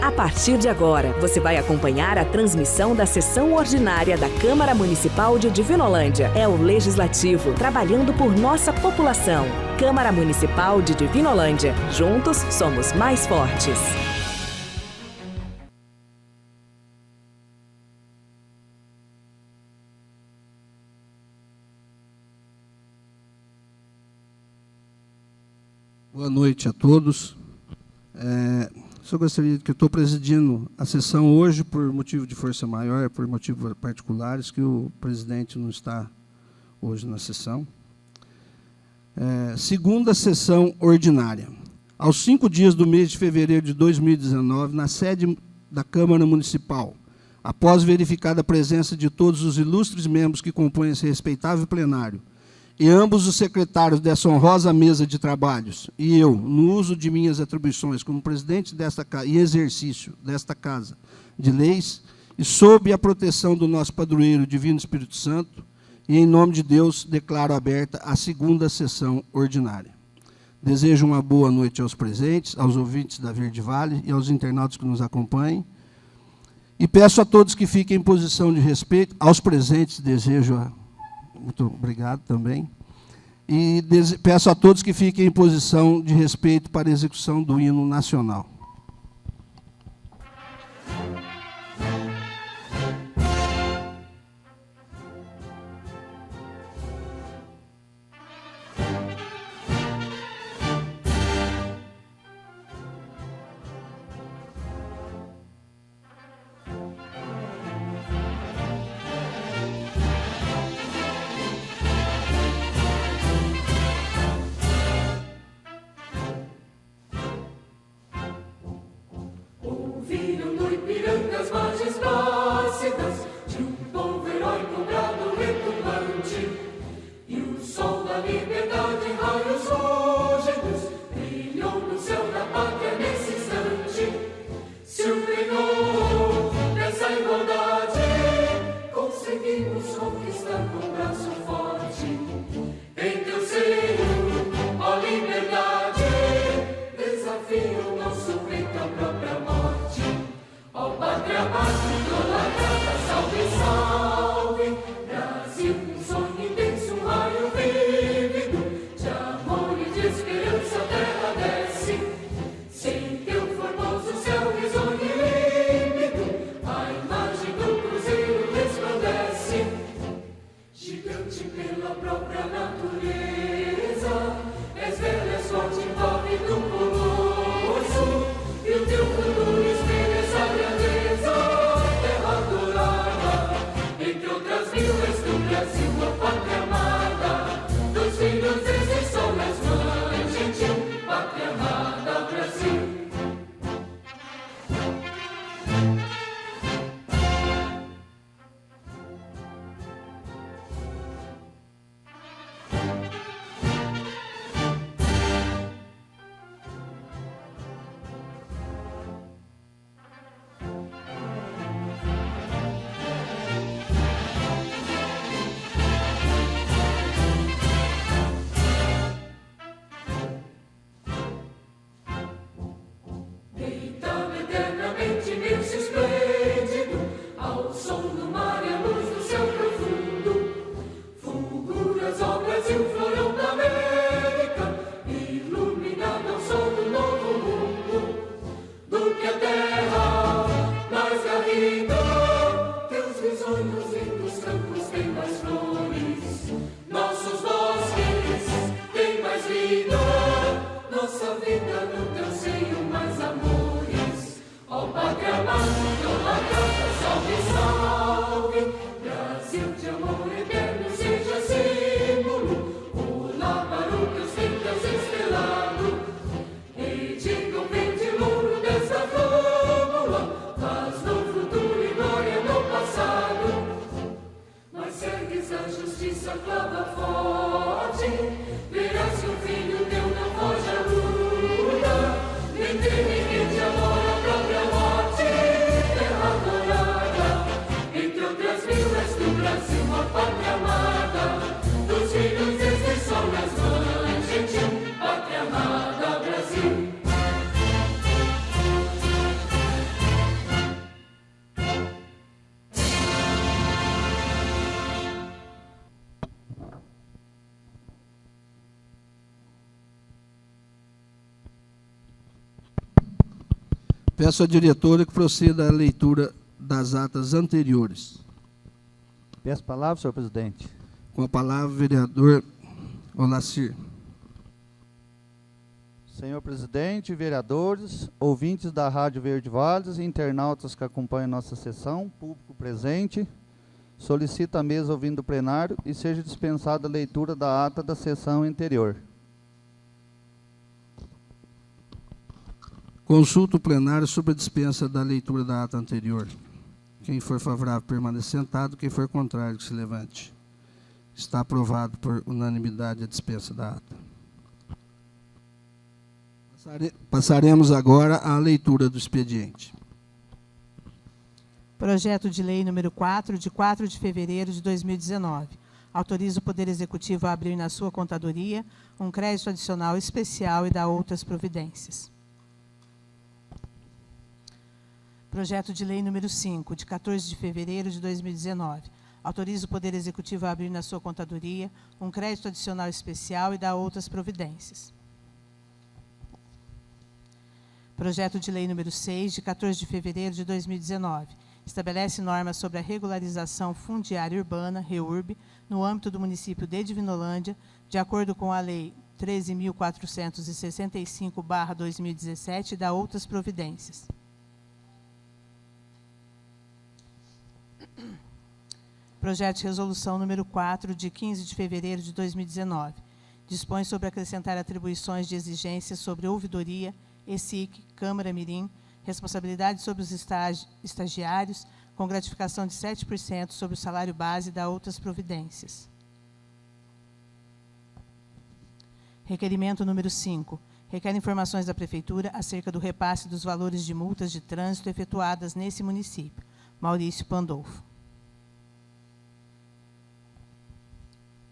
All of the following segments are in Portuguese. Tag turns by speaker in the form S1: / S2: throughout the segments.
S1: A partir de agora, você vai acompanhar a transmissão da sessão ordinária da Câmara Municipal de Divinolândia. É o Legislativo, trabalhando por nossa população. Câmara Municipal de Divinolândia. Juntos, somos mais fortes.
S2: Boa noite a todos. Só gostaria que eu estou presidindo a sessão hoje por motivo de força maior, por motivos particulares, que o presidente não está hoje na sessão. Segunda sessão ordinária. Aos 5 dias do mês de fevereiro de 2019, na sede da Câmara Municipal, após verificada a presença de todos os ilustres membros que compõem esse respeitável plenário, e ambos os secretários dessa honrosa mesa de trabalhos, e eu, no uso de minhas atribuições como presidente desta casa e exercício desta Casa de Leis, e sob a proteção do nosso padroeiro Divino Espírito Santo, e em nome de Deus, declaro aberta a segunda sessão ordinária. Desejo uma boa noite aos presentes, aos ouvintes da Verde Vale e aos internautas que nos acompanhem, e peço a todos que fiquem em posição de respeito, aos presentes desejo muito obrigado também. E peço a todos que fiquem em posição de respeito para a execução do hino nacional. Peço à diretora que proceda à leitura das atas anteriores.
S3: Peço a palavra, senhor presidente.
S2: Com a palavra, o vereador Olacir.
S3: Senhor presidente, vereadores, ouvintes da Rádio Verde Vales e internautas que acompanham nossa sessão, público presente, solicito a mesa ouvindo o plenário e seja dispensada a leitura da ata da sessão anterior.
S2: Consulta o plenário sobre a dispensa da leitura da ata anterior. Quem for favorável, permaneça sentado. Quem for contrário, que se levante. Está aprovado por unanimidade a dispensa da ata. Passaremos agora à leitura do expediente.
S4: Projeto de lei número 4, de 4 de fevereiro de 2019. Autoriza o Poder Executivo a abrir na sua contadoria um crédito adicional especial e dar outras providências. Projeto de lei número 5, de 14 de fevereiro de 2019. Autoriza o Poder Executivo a abrir na sua contadoria um crédito adicional especial e dar outras providências. Projeto de lei número 6, de 14 de fevereiro de 2019. Estabelece normas sobre a regularização fundiária urbana, REURB, no âmbito do município de Divinolândia, de acordo com a Lei 13.465/2017 e dá outras providências. Projeto de resolução número 4, de 15 de fevereiro de 2019. Dispõe sobre acrescentar atribuições de exigências sobre ouvidoria, ESIC, Câmara Mirim, responsabilidade sobre os estagiários, com gratificação de 7% sobre o salário base e dá outras providências. Requerimento número 5. Requer informações da Prefeitura acerca do repasse dos valores de multas de trânsito efetuadas nesse município. Maurício Pandolfo.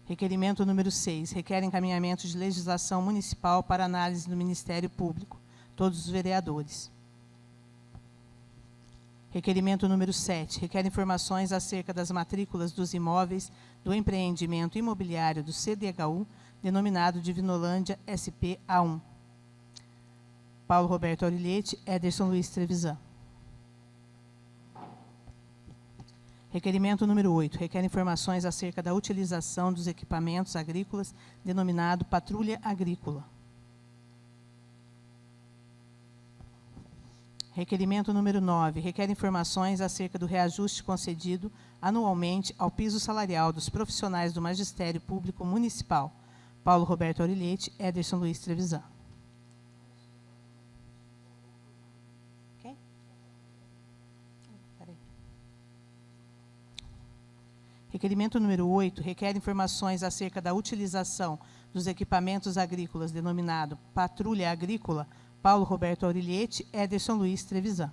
S4: Requerimento número 6. Requer encaminhamento de legislação municipal para análise do Ministério Público. Todos os vereadores. Requerimento número 7. Requer informações acerca das matrículas dos imóveis do empreendimento imobiliário do CDHU, denominado Divinolândia SP-A1. Paulo Roberto Auriliete, Ederson Luiz Trevisan. Requerimento número 8. Requer informações acerca da utilização dos equipamentos agrícolas, denominado Patrulha Agrícola. Requerimento número 9. Requer informações acerca do reajuste concedido anualmente ao piso salarial dos profissionais do Magistério Público Municipal. Paulo Roberto Auriliete, Ederson Luiz Trevisan. Okay? Requerimento número 8. Requer informações acerca da utilização dos equipamentos agrícolas, denominado Patrulha Agrícola, Paulo Roberto Auriliete, Ederson Luiz Trevisan.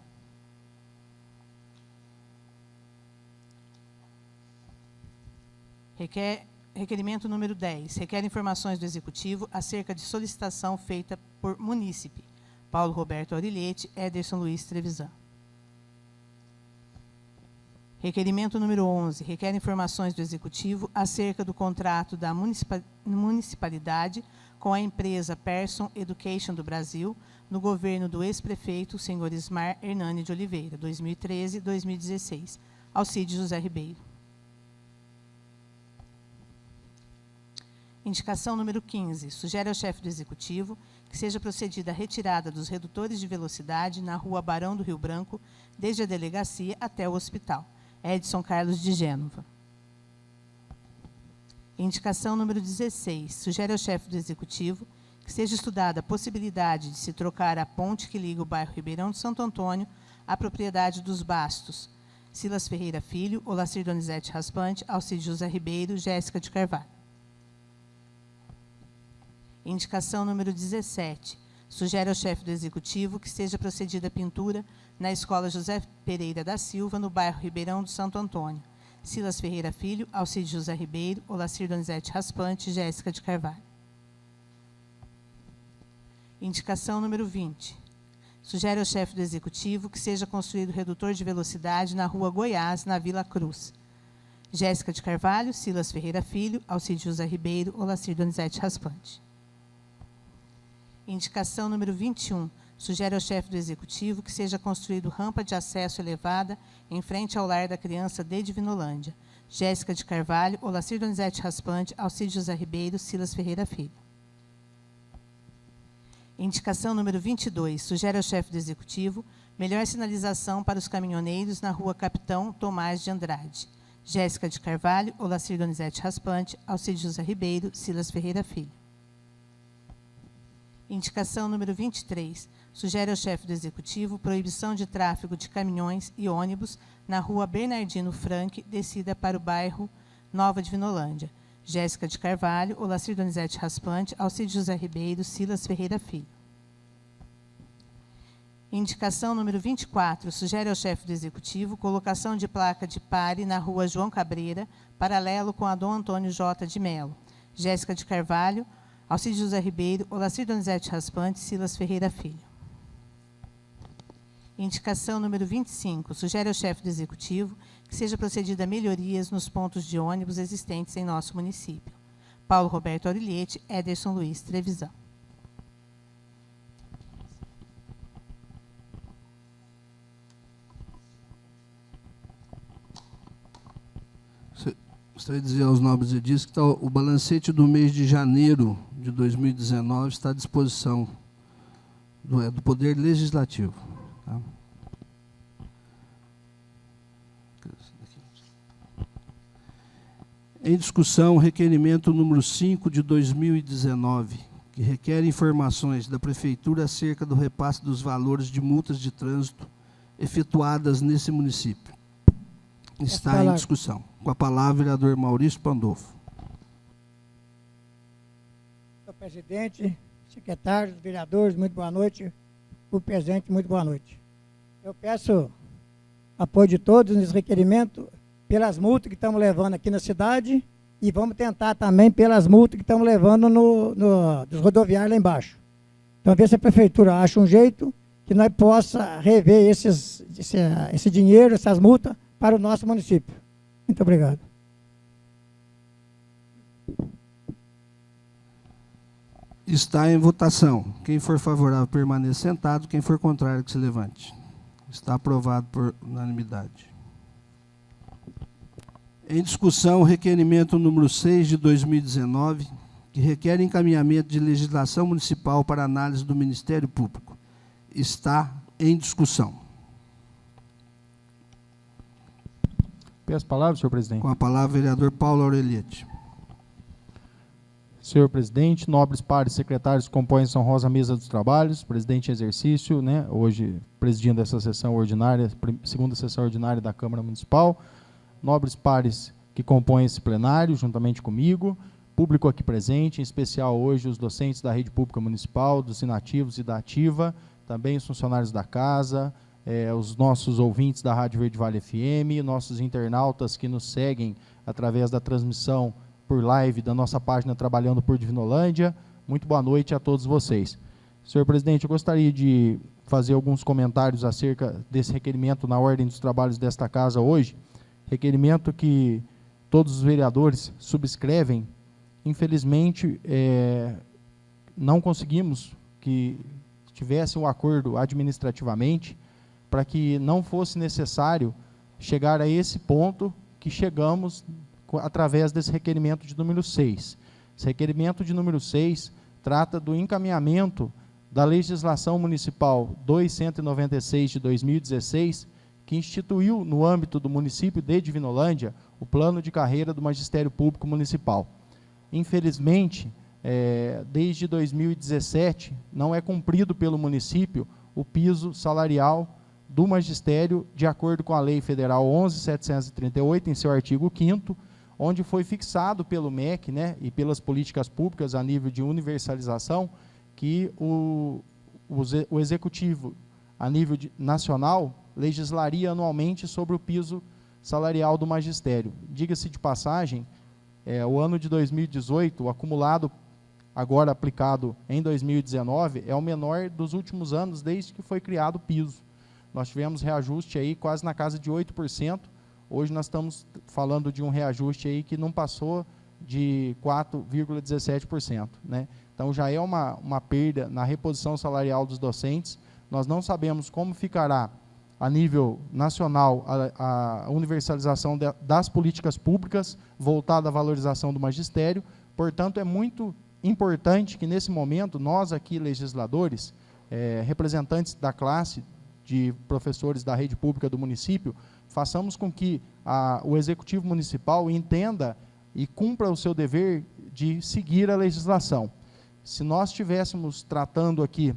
S4: Requerimento número 10. Requer informações do Executivo acerca de solicitação feita por munícipe. Paulo Roberto Auriliete, Ederson Luiz Trevisan. Requerimento número 11. Requer informações do Executivo acerca do contrato da municipalidade com a empresa Person Education do Brasil, no governo do ex-prefeito, senhor Ismar Hernani de Oliveira, 2013-2016. Alcide José Ribeiro. Indicação número 15. Sugere ao chefe do Executivo que seja procedida a retirada dos redutores de velocidade na rua Barão do Rio Branco, desde a delegacia até o hospital. Edson Carlos de Gênova. Indicação número 16. Sugere ao chefe do Executivo que seja estudada a possibilidade de se trocar a ponte que liga o bairro Ribeirão de Santo Antônio à propriedade dos Bastos. Silas Ferreira Filho, Olacir Donizete Raspante, Alcide José Ribeiro, Jéssica de Carvalho. Indicação número 17. Sugere ao chefe do Executivo que seja procedida a pintura na Escola José Pereira da Silva, no bairro Ribeirão do Santo Antônio. Silas Ferreira Filho, Alcide José Ribeiro, Olacir Donizete Raspante, Jéssica de Carvalho. Indicação número 20. Sugere ao chefe do Executivo que seja construído redutor de velocidade na rua Goiás, na Vila Cruz. Jéssica de Carvalho, Silas Ferreira Filho, Alcide José Ribeiro, Olacir Donizete Raspante. Indicação número 21. sugere ao chefe do Executivo que seja construído rampa de acesso elevada em frente ao lar da criança de Divinolândia. Jéssica de Carvalho, Olacir Donizete Raspante, Alcides José Ribeiro, Silas Ferreira Filho. Indicação número 22, sugere ao chefe do Executivo melhor sinalização para os caminhoneiros na rua Capitão Tomás de Andrade. Jéssica de Carvalho, Olacir Donizete Raspante, Alcides José Ribeiro, Silas Ferreira Filho. Indicação número 23, sugere ao chefe do Executivo proibição de tráfego de caminhões e ônibus na rua Bernardino Frank, descida para o bairro Nova Divinolândia. Jéssica de Carvalho, Olacir Donizete Raspante, Alcides José Ribeiro, Silas Ferreira Filho. Indicação número 24, sugere ao chefe do Executivo colocação de placa de pare na rua João Cabreira, paralelo com a Dom Antônio J. de Melo. Jéssica de Carvalho, Alcides José Ribeiro, Olacir Donizete Raspante, Silas Ferreira Filho. Indicação número 25, sugere ao chefe do Executivo que seja procedida a melhorias nos pontos de ônibus existentes em nosso município. Paulo Roberto Auriliete, Ederson Luiz Trevisan.
S2: Gostaria de dizer aos nobres edis que o balancete do mês de janeiro de 2019 está à disposição do Poder Legislativo. Tá? Em discussão, o requerimento número 5 de 2019, que requer informações da Prefeitura acerca do repasse dos valores de multas de trânsito efetuadas nesse município. Está em discussão. Com a palavra, o vereador Maurício Pandolfo.
S5: Senhor presidente, secretários, vereadores, muito boa noite. O presente, muito boa noite. Eu peço apoio de todos nesse requerimento pelas multas que estamos levando aqui na cidade e vamos tentar também pelas multas que estamos levando dos rodoviários lá embaixo. Então, ver se a prefeitura acha um jeito que nós possa rever esse dinheiro, essas multas, para o nosso município. Muito obrigado.
S2: Está em votação. Quem for favorável, permaneça sentado. Quem for contrário, que se levante. Está aprovado por unanimidade. Em discussão, o requerimento número 6 de 2019, que requer encaminhamento de legislação municipal para análise do Ministério Público. Está em discussão.
S6: Peço a palavra, senhor presidente.
S2: Com a palavra, o vereador Paulo Aureliete.
S6: Senhor presidente, nobres pares secretários que compõem essa honrosa mesa dos trabalhos, presidente em exercício, né, hoje presidindo essa sessão ordinária, segunda sessão ordinária da Câmara Municipal, nobres pares que compõem esse plenário, juntamente comigo, público aqui presente, em especial hoje os docentes da Rede Pública Municipal, dos inativos e da ativa, também os funcionários da casa, os nossos ouvintes da Rádio Verde Vale FM, nossos internautas que nos seguem através da transmissão por live da nossa página Trabalhando por Divinolândia. Muito boa noite a todos vocês. Senhor presidente, eu gostaria de fazer alguns comentários acerca desse requerimento na ordem dos trabalhos desta casa hoje, requerimento que todos os vereadores subscrevem. Infelizmente, não conseguimos que tivesse um acordo administrativamente para que não fosse necessário chegar a esse ponto que chegamos através desse requerimento de número 6. Esse requerimento de número 6 trata do encaminhamento da legislação municipal 296 de 2016, que instituiu no âmbito do município de Divinolândia o plano de carreira do Magistério Público Municipal. Infelizmente, desde 2017, não é cumprido pelo município o piso salarial do magistério, de acordo com a Lei Federal 11.738, em seu artigo 5º, onde foi fixado pelo MEC, né, e pelas políticas públicas a nível de universalização, que o Executivo, a nível nacional, legislaria anualmente sobre o piso salarial do magistério. Diga-se de passagem, o ano de 2018, o acumulado agora aplicado em 2019, é o menor dos últimos anos, desde que foi criado o piso. Nós tivemos reajuste aí quase na casa de 8%, hoje nós estamos falando de um reajuste aí que não passou de 4,17%, né? Então já é uma perda na reposição salarial dos docentes, Nós não sabemos como ficará a nível nacional a universalização das políticas públicas voltada à valorização do magistério. Portanto, é muito importante que, nesse momento, nós aqui, legisladores, representantes da classe de professores da rede pública do município, façamos com que o Executivo Municipal entenda e cumpra o seu dever de seguir a legislação. Se nós estivéssemos tratando aqui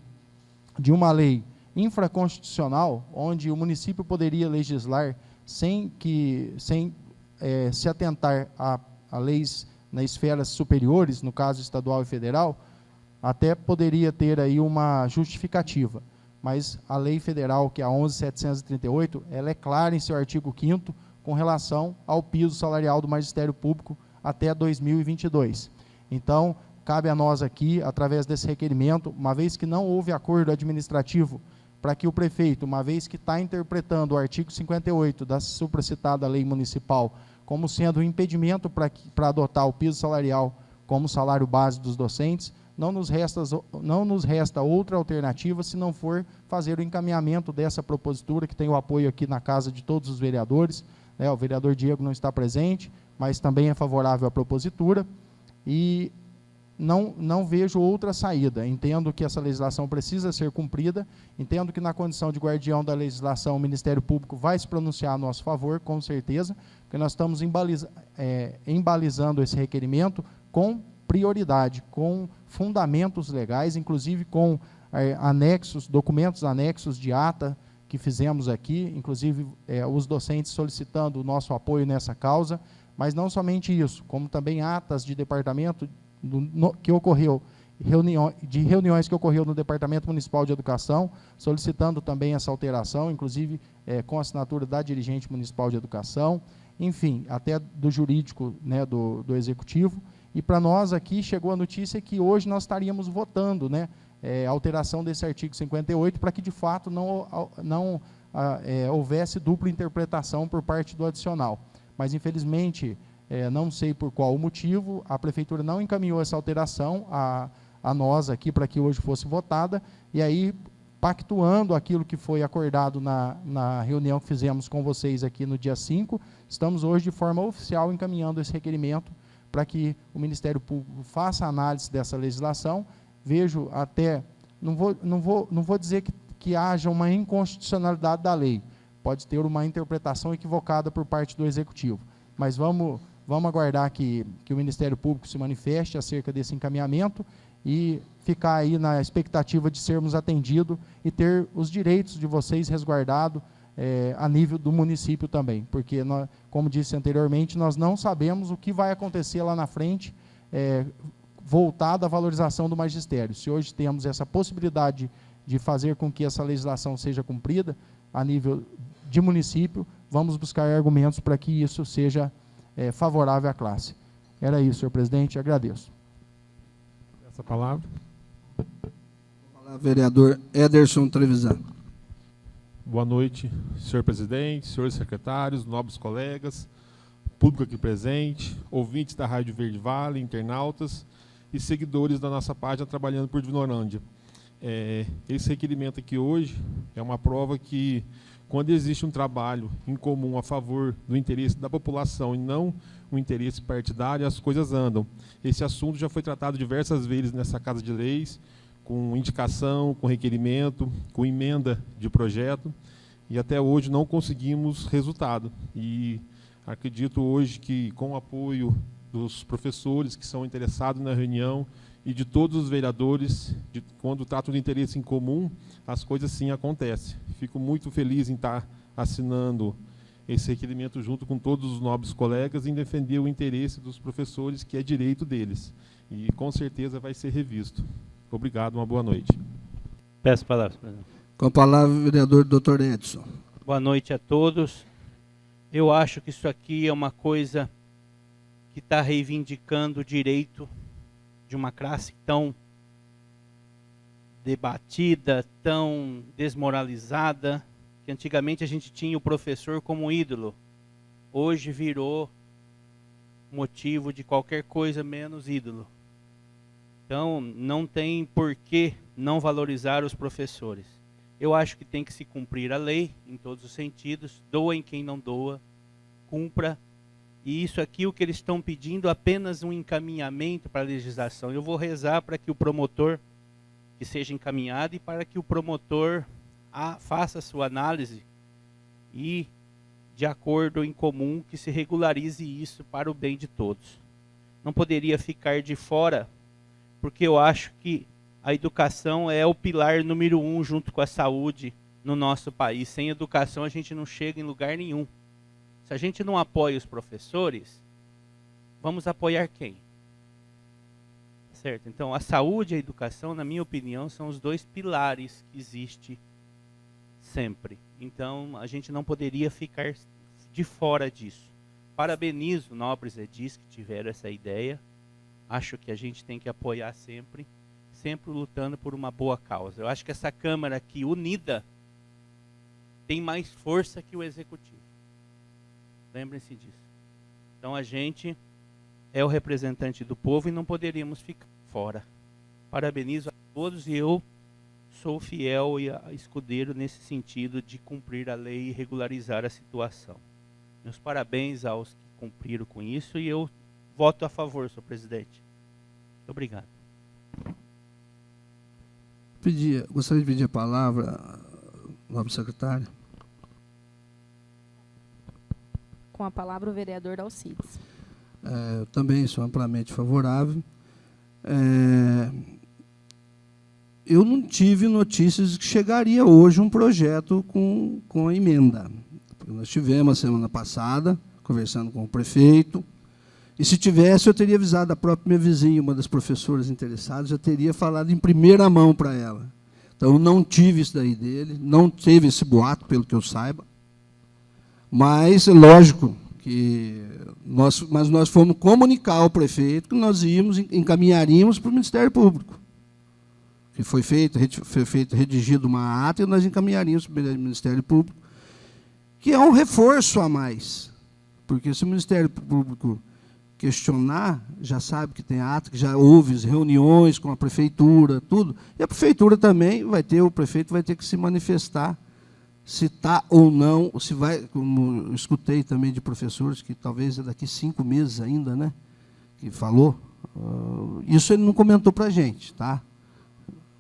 S6: de uma lei infraconstitucional, onde o município poderia legislar sem se atentar a leis nas esferas superiores, no caso estadual e federal, até poderia ter aí uma justificativa. Mas a lei federal, que é a 11.738, ela é clara em seu artigo 5º com relação ao piso salarial do magistério público até 2022. Então, cabe a nós aqui, através desse requerimento, uma vez que não houve acordo administrativo para que o prefeito, uma vez que está interpretando o artigo 58 da supracitada lei municipal como sendo um impedimento para adotar o piso salarial como salário base dos docentes, não nos resta outra alternativa se não for fazer o encaminhamento dessa propositura, que tem o apoio aqui na casa de todos os vereadores, né? O vereador Diego não está presente, mas também é favorável à propositura, e não vejo outra saída. Entendo que essa legislação precisa ser cumprida, entendo que na condição de guardião da legislação o Ministério Público vai se pronunciar a nosso favor, com certeza, porque nós estamos embalizando esse requerimento com prioridade, com fundamentos legais, inclusive com documentos anexos de ata que fizemos aqui, inclusive os docentes solicitando o nosso apoio nessa causa, mas não somente isso, como também atas de departamento que ocorreu, reuniões que ocorreu no Departamento Municipal de Educação, solicitando também essa alteração, inclusive com assinatura da dirigente municipal de educação, enfim, até do jurídico, né, do Executivo. E para nós aqui chegou a notícia que hoje nós estaríamos votando, né, a alteração desse artigo 58, para que de fato não houvesse dupla interpretação por parte do adicional. Mas infelizmente, não sei por qual motivo, a Prefeitura não encaminhou essa alteração a nós aqui para que hoje fosse votada, e aí, pactuando aquilo que foi acordado na reunião que fizemos com vocês aqui no dia 5, estamos hoje de forma oficial encaminhando esse requerimento para que o Ministério Público faça análise dessa legislação. Vejo até, não vou dizer que haja uma inconstitucionalidade da lei, pode ter uma interpretação equivocada por parte do Executivo, mas vamos aguardar que o Ministério Público se manifeste acerca desse encaminhamento e ficar aí na expectativa de sermos atendidos e ter os direitos de vocês resguardados a nível do município também, porque, como disse anteriormente, nós não sabemos o que vai acontecer lá na frente voltado à valorização do magistério. Se hoje temos essa possibilidade de fazer com que essa legislação seja cumprida a nível de município, vamos buscar argumentos para que isso seja favorável à classe. Era isso, senhor presidente, agradeço.
S7: Essa palavra.
S2: Vereador Ederson Trevisan.
S7: Boa noite, senhor presidente, senhores secretários, nobres colegas, público aqui presente, ouvintes da Rádio Verde Vale, internautas e seguidores da nossa página Trabalhando por Divinolândia. Esse requerimento aqui hoje é uma prova que, quando existe um trabalho em comum a favor do interesse da população e não o interesse partidário, as coisas andam. Esse assunto já foi tratado diversas vezes nessa Casa de Leis, com indicação, com requerimento, com emenda de projeto, e até hoje não conseguimos resultado. E acredito hoje que, com o apoio dos professores que são interessados na reunião e de todos os vereadores, quando tratam de interesse em comum, as coisas sim acontecem. Fico muito feliz em estar assinando esse requerimento junto com todos os nobres colegas em defender o interesse dos professores, que é direito deles. E com certeza vai ser revisto. Obrigado, uma boa noite.
S8: Peço palavras, presidente.
S2: Com a palavra, o vereador Dr. Edson.
S8: Boa noite a todos. Eu acho que isso aqui é uma coisa que está reivindicando o direito de uma classe tão debatida, tão desmoralizada, que antigamente a gente tinha o professor como ídolo. Hoje virou motivo de qualquer coisa menos ídolo. Então, não tem por que não valorizar os professores. Eu acho que tem que se cumprir a lei, em todos os sentidos, doem quem não doa, cumpra. E isso aqui, o que eles estão pedindo, apenas um encaminhamento para a legislação. Eu vou rezar para que o promotor, que seja encaminhado, e para que o promotor faça a sua análise e, de acordo em comum, que se regularize isso para o bem de todos. Não poderia ficar de fora, porque eu acho que a educação é o pilar número 1 junto com a saúde no nosso país. Sem educação a gente não chega em lugar nenhum. Se a gente não apoia os professores, vamos apoiar quem? Certo? Então, a saúde e a educação, na minha opinião, são os 2 pilares que existem sempre. Então, a gente não poderia ficar de fora disso. Parabenizo nobres edis que tiveram essa ideia. Acho que a gente tem que apoiar sempre, sempre lutando por uma boa causa. Eu acho que essa Câmara aqui, unida, tem mais força que o Executivo. Lembrem-se disso. Então a gente é o representante do povo e não poderíamos ficar fora. Parabenizo a todos e eu sou fiel e escudeiro nesse sentido de cumprir a lei e regularizar a situação. Meus parabéns aos que cumpriram com isso e eu voto a favor, senhor presidente. Muito obrigado.
S2: Gostaria de pedir a palavra, nobre secretário.
S9: Com a palavra o vereador Alcides.
S2: Eu também sou amplamente favorável. Eu não tive notícias de que chegaria hoje um projeto com a emenda. Nós tivemos a semana passada, conversando com o prefeito, e se tivesse, eu teria avisado a própria minha vizinha, uma das professoras interessadas, já teria falado em primeira mão para ela. Então, eu não tive isso daí dele, não teve esse boato, pelo que eu saiba. Mas, é lógico, que nós fomos comunicar ao prefeito que nós encaminharíamos para o Ministério Público. Que foi redigido uma ata e nós encaminharíamos para o Ministério Público, que é um reforço a mais. Porque se o Ministério Público questionar, já sabe que tem ata, que já houve reuniões com a prefeitura, tudo, e a prefeitura também o prefeito vai ter que se manifestar se está ou não, se vai, como eu escutei também de professores, que talvez é daqui 5 meses ainda, né, que falou, isso ele não comentou para a gente, tá?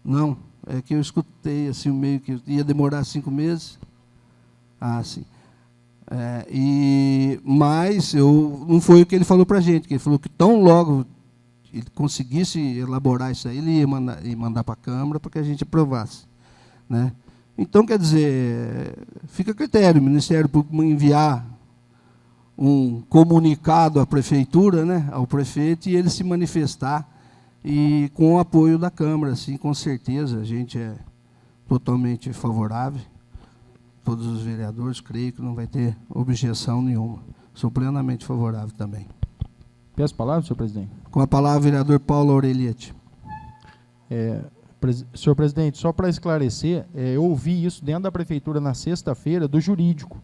S2: Não, é que eu escutei assim, meio que ia demorar 5 meses. Ah, sim. Mas não foi o que ele falou para a gente, que ele falou que tão logo ele conseguisse elaborar isso aí, ele ia mandar para a Câmara para que a gente aprovasse, né? Então, quer dizer, fica a critério, o Ministério Público enviar um comunicado à Prefeitura, né, ao prefeito, e ele se manifestar, e com o apoio da Câmara, assim, com certeza, a gente é totalmente favorável, todos os vereadores, creio que não vai ter objeção nenhuma. Sou plenamente favorável também.
S6: Peço a palavra, senhor presidente.
S2: Com a palavra, o vereador Paulo Aureliette.
S6: Senhor presidente, só para esclarecer, eu ouvi isso dentro da prefeitura na sexta-feira do jurídico.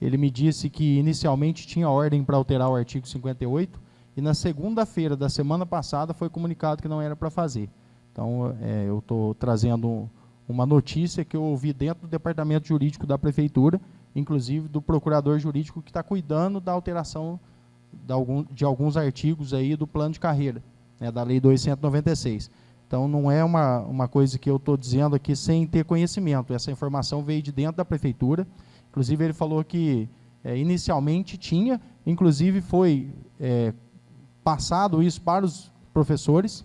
S6: Ele me disse que inicialmente tinha ordem para alterar o artigo 58 e na segunda-feira da semana passada foi comunicado que não era para fazer. Então, eu estou trazendo uma notícia que eu ouvi dentro do departamento jurídico da prefeitura, inclusive do procurador jurídico que está cuidando da alteração de alguns artigos aí do plano de carreira, né, da Lei 296. Então, não é uma coisa que eu estou dizendo aqui sem ter conhecimento. Essa informação veio de dentro da prefeitura. Inclusive, ele falou que inicialmente tinha, inclusive foi passado isso para os professores,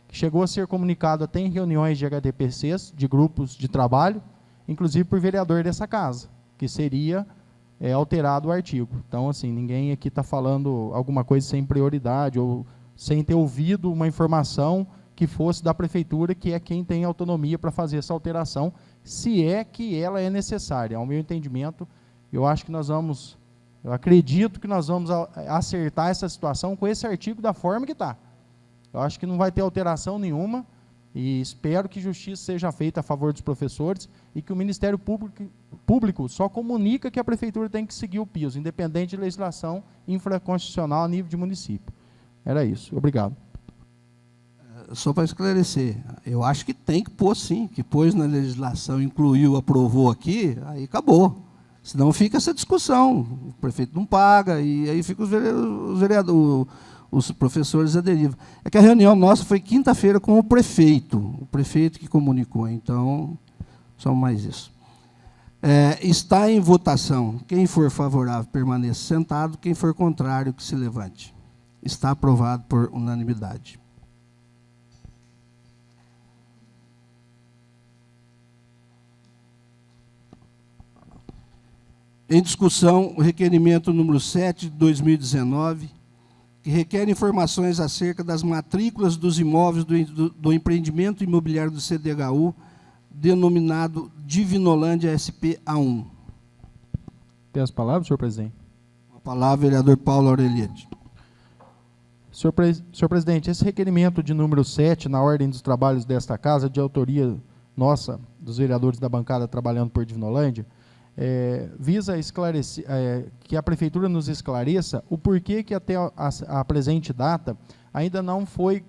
S6: que chegou a ser comunicado até em reuniões de HDPCs, de grupos de trabalho, inclusive por vereador dessa casa, que seria alterado o artigo. Então, assim, ninguém aqui está falando alguma coisa sem prioridade ou sem ter ouvido uma informação que fosse da prefeitura, que é quem tem autonomia para fazer essa alteração, se é que ela é necessária. Ao meu entendimento, eu acredito que nós vamos acertar essa situação com esse artigo da forma que está. Eu acho que não vai ter alteração nenhuma e espero que justiça seja feita a favor dos professores e que o Ministério Público só comunica que a prefeitura tem que seguir o piso, independente de legislação infraconstitucional a nível de município. Era isso. Obrigado.
S2: só para esclarecer, eu acho que tem que pôr sim, que pôs na legislação, incluiu, aprovou aqui, aí acabou. Senão fica essa discussão, o prefeito não paga, e aí fica os professores à deriva. É que a reunião nossa foi quinta-feira com o prefeito que comunicou, então, só mais isso. Está em votação. Quem for favorável, permaneça sentado. Quem for contrário, que se levante. Está aprovado por unanimidade. Em discussão, o requerimento número 7 de 2019, que requer informações acerca das matrículas dos imóveis do empreendimento imobiliário do CDHU, denominado Divinolândia SP-A1.
S6: Tem as palavras, senhor presidente?
S2: A palavra, vereador Paulo Aureliade.
S6: Senhor presidente, esse requerimento de número 7, na ordem dos trabalhos desta casa, de autoria nossa, dos vereadores da bancada trabalhando por Divinolândia, visa esclarecer, que a Prefeitura nos esclareça o porquê que até a presente data ainda não foi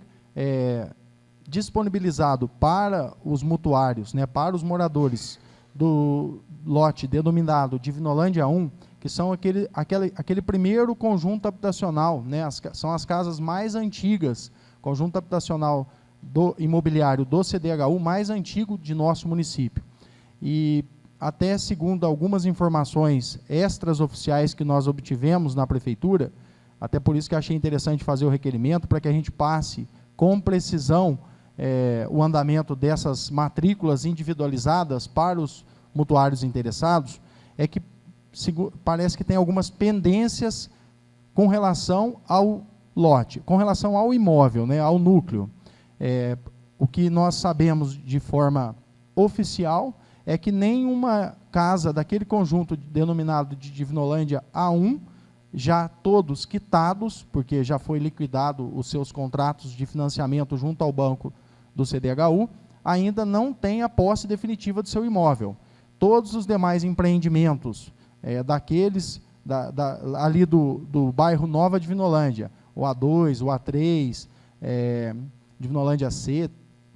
S6: disponibilizado para os mutuários, né, para os moradores do lote denominado Divinolândia 1, que são aquele primeiro conjunto habitacional, né, são as casas mais antigas, conjunto habitacional do imobiliário do CDHU mais antigo de nosso município. E até segundo algumas informações extras oficiais que nós obtivemos na Prefeitura, até por isso que achei interessante fazer o requerimento, para que a gente passe com precisão o andamento dessas matrículas individualizadas para os mutuários interessados, é que parece que tem algumas pendências com relação ao lote, com relação ao imóvel, né, ao núcleo. O que nós sabemos de forma oficial é que nenhuma casa daquele conjunto denominado de Divinolândia A1, já todos quitados, porque já foi liquidado os seus contratos de financiamento junto ao banco do CDHU, ainda não tem a posse definitiva do seu imóvel. Todos os demais empreendimentos, ali do bairro Nova Divinolândia, o A2, o A3, Divinolândia C,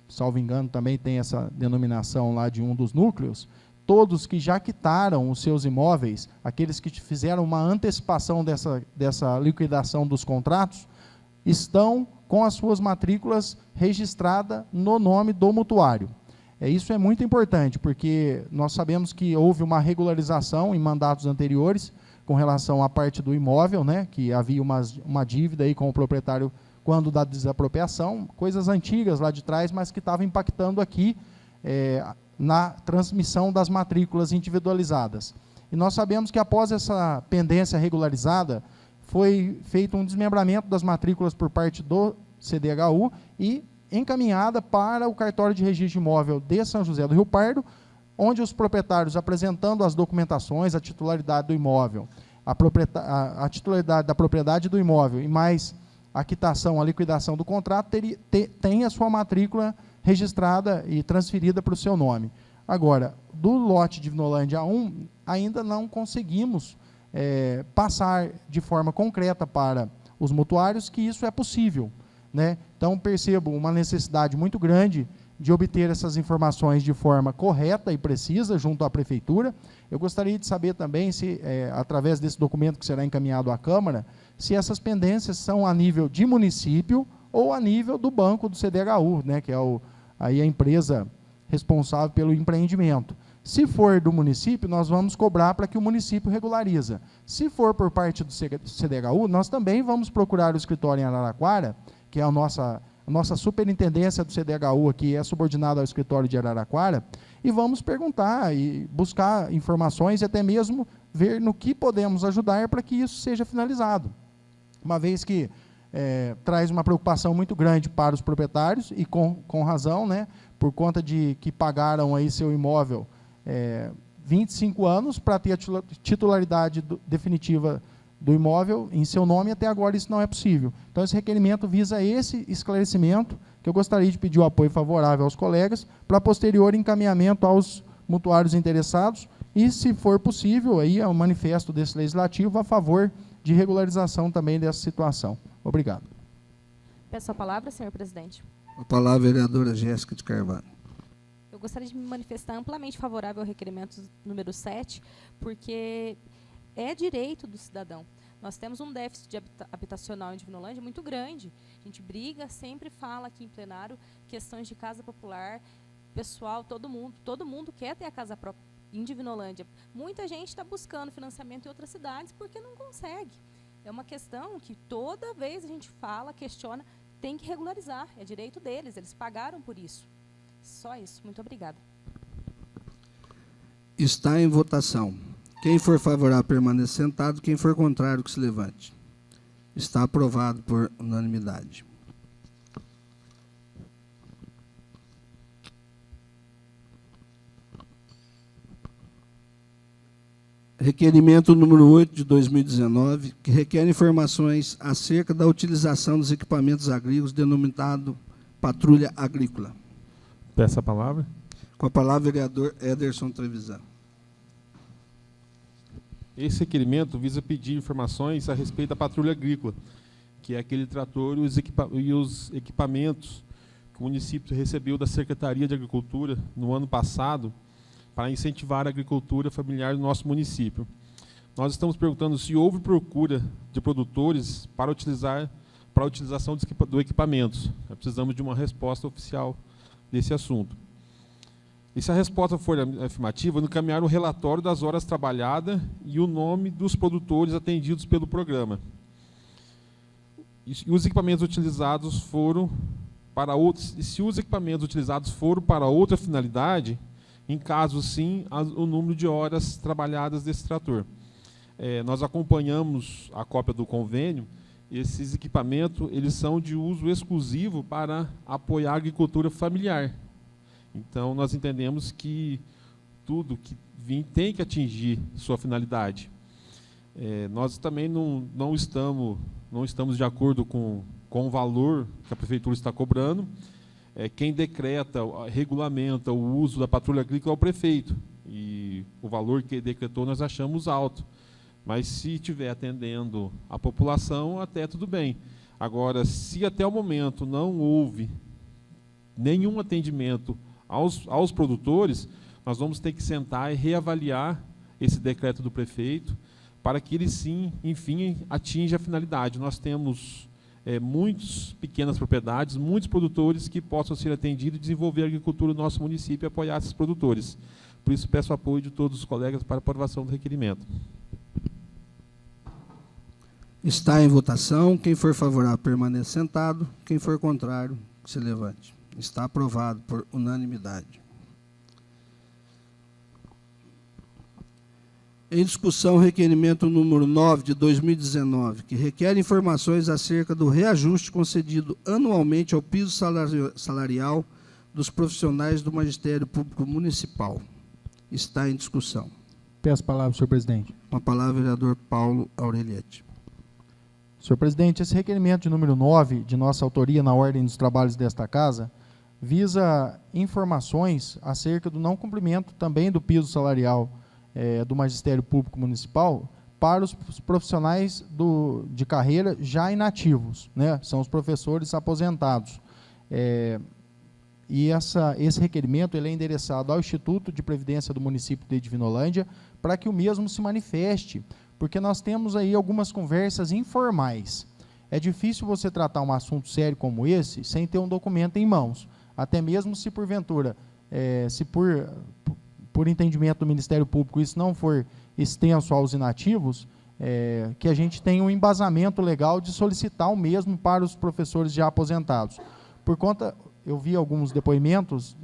S6: salvo engano, também tem essa denominação lá de um dos núcleos, todos que já quitaram os seus imóveis, aqueles que fizeram uma antecipação dessa liquidação dos contratos, estão com as suas matrículas registradas no nome do mutuário. Isso é muito importante, porque nós sabemos que houve uma regularização em mandatos anteriores com relação à parte do imóvel, né, que havia uma dívida aí com o proprietário quando da desapropriação, coisas antigas lá de trás, mas que estavam impactando aqui na transmissão das matrículas individualizadas. E nós sabemos que após essa pendência regularizada, foi feito um desmembramento das matrículas por parte do CDHU e encaminhada para o cartório de registro de imóvel de São José do Rio Pardo, onde os proprietários, apresentando as documentações, a titularidade do imóvel, a titularidade da propriedade do imóvel e mais a quitação, a liquidação do contrato, tem a sua matrícula registrada e transferida para o seu nome. Agora, do lote de Divinolândia 1, ainda não conseguimos passar de forma concreta para os mutuários que isso é possível, né? Então, percebo uma necessidade muito grande de obter essas informações de forma correta e precisa junto à Prefeitura. Eu gostaria de saber também se, através desse documento que será encaminhado à Câmara, se essas pendências são a nível de município ou a nível do banco do CDHU, né, que é aí a empresa responsável pelo empreendimento. Se for do município, nós vamos cobrar para que o município regulariza. Se for por parte do CDHU, nós também vamos procurar o escritório em Araraquara, que é a nossa superintendência do CDHU aqui, é subordinada ao escritório de Araraquara, e vamos perguntar e buscar informações e até mesmo ver no que podemos ajudar para que isso seja finalizado. Uma vez que traz uma preocupação muito grande para os proprietários, e com razão, né, por conta de que pagaram aí seu imóvel 25 anos para ter a titularidade definitiva do imóvel em seu nome, até agora isso não é possível. Então, esse requerimento visa esse esclarecimento, que eu gostaria de pedir o apoio favorável aos colegas, para posterior encaminhamento aos mutuários interessados, e, se for possível, aí é um manifesto desse legislativo a favor de regularização também dessa situação. Obrigado.
S9: Peço a palavra, senhor presidente.
S2: A palavra é a vereadora Jéssica de Carvalho.
S9: Eu gostaria de me manifestar amplamente favorável ao requerimento número 7, porque é direito do cidadão. Nós temos um déficit habitacional em Divinolândia muito grande. A gente briga, sempre fala aqui em plenário, questões de casa popular, pessoal, todo mundo quer ter a casa própria em Divinolândia. Muita gente está buscando financiamento em outras cidades porque não consegue. É uma questão que toda vez a gente fala, questiona, tem que regularizar, é direito deles, eles pagaram por isso. Só isso, muito obrigada.
S2: Está em votação. Quem for favorável, permaneça sentado. Quem for contrário, que se levante. Está aprovado por unanimidade. Requerimento número 8 de 2019, que requer informações acerca da utilização dos equipamentos agrícolas denominado Patrulha Agrícola.
S7: Peço a palavra.
S2: Com a palavra, o vereador Ederson Trevisan.
S7: Esse requerimento visa pedir informações a respeito da patrulha agrícola, que é aquele trator e os equipamentos que o município recebeu da Secretaria de Agricultura no ano passado para incentivar a agricultura familiar no nosso município. Nós estamos perguntando se houve procura de produtores para a utilização do equipamento. Precisamos de uma resposta oficial desse assunto. E se a resposta for afirmativa, encaminhar um relatório das horas trabalhadas e o nome dos produtores atendidos pelo programa. E os equipamentos utilizados foram para outros, e se os equipamentos utilizados foram para outra finalidade, em caso sim, o número de horas trabalhadas desse trator. Nós acompanhamos a cópia do convênio. Esses equipamentos eles são de uso exclusivo para apoiar a agricultura familiar. Então, nós entendemos que tudo que tem que atingir sua finalidade. Nós também não estamos de acordo com o valor que a Prefeitura está cobrando. Quem decreta, regulamenta o uso da patrulha agrícola é o prefeito. E o valor que ele decretou nós achamos alto. Mas se estiver atendendo a população, até tudo bem. Agora, se até o momento não houve nenhum atendimento aos produtores, nós vamos ter que sentar e reavaliar esse decreto do prefeito para que ele, sim, enfim, atinja a finalidade. Nós temos muitas pequenas propriedades, muitos produtores que possam ser atendidos e desenvolver a agricultura no nosso município e apoiar esses produtores. Por isso, peço o apoio de todos os colegas para a aprovação do requerimento.
S2: Está em votação. Quem for favorável, permaneça sentado. Quem for contrário, que se levante. Está aprovado por unanimidade. Em discussão, o requerimento número 9 de 2019, que requer informações acerca do reajuste concedido anualmente ao piso salarial dos profissionais do Magistério Público Municipal. Está em discussão.
S6: Peço a palavra, senhor presidente.
S2: Com a palavra, o vereador Paulo Aureliette.
S6: Senhor presidente, esse requerimento de número 9, de nossa autoria na ordem dos trabalhos desta casa, visa informações acerca do não cumprimento também do piso salarial do Magistério Público Municipal para os profissionais de carreira já inativos, né? São os professores aposentados. E esse requerimento ele é endereçado ao Instituto de Previdência do município de Divinolândia para que o mesmo se manifeste, porque nós temos aí algumas conversas informais. É difícil você tratar um assunto sério como esse sem ter um documento em mãos, até mesmo se porventura, se por entendimento do Ministério Público isso não for extenso aos inativos, que a gente tenha um embasamento legal de solicitar o mesmo para os professores já aposentados. Por conta, eu vi alguns depoimentos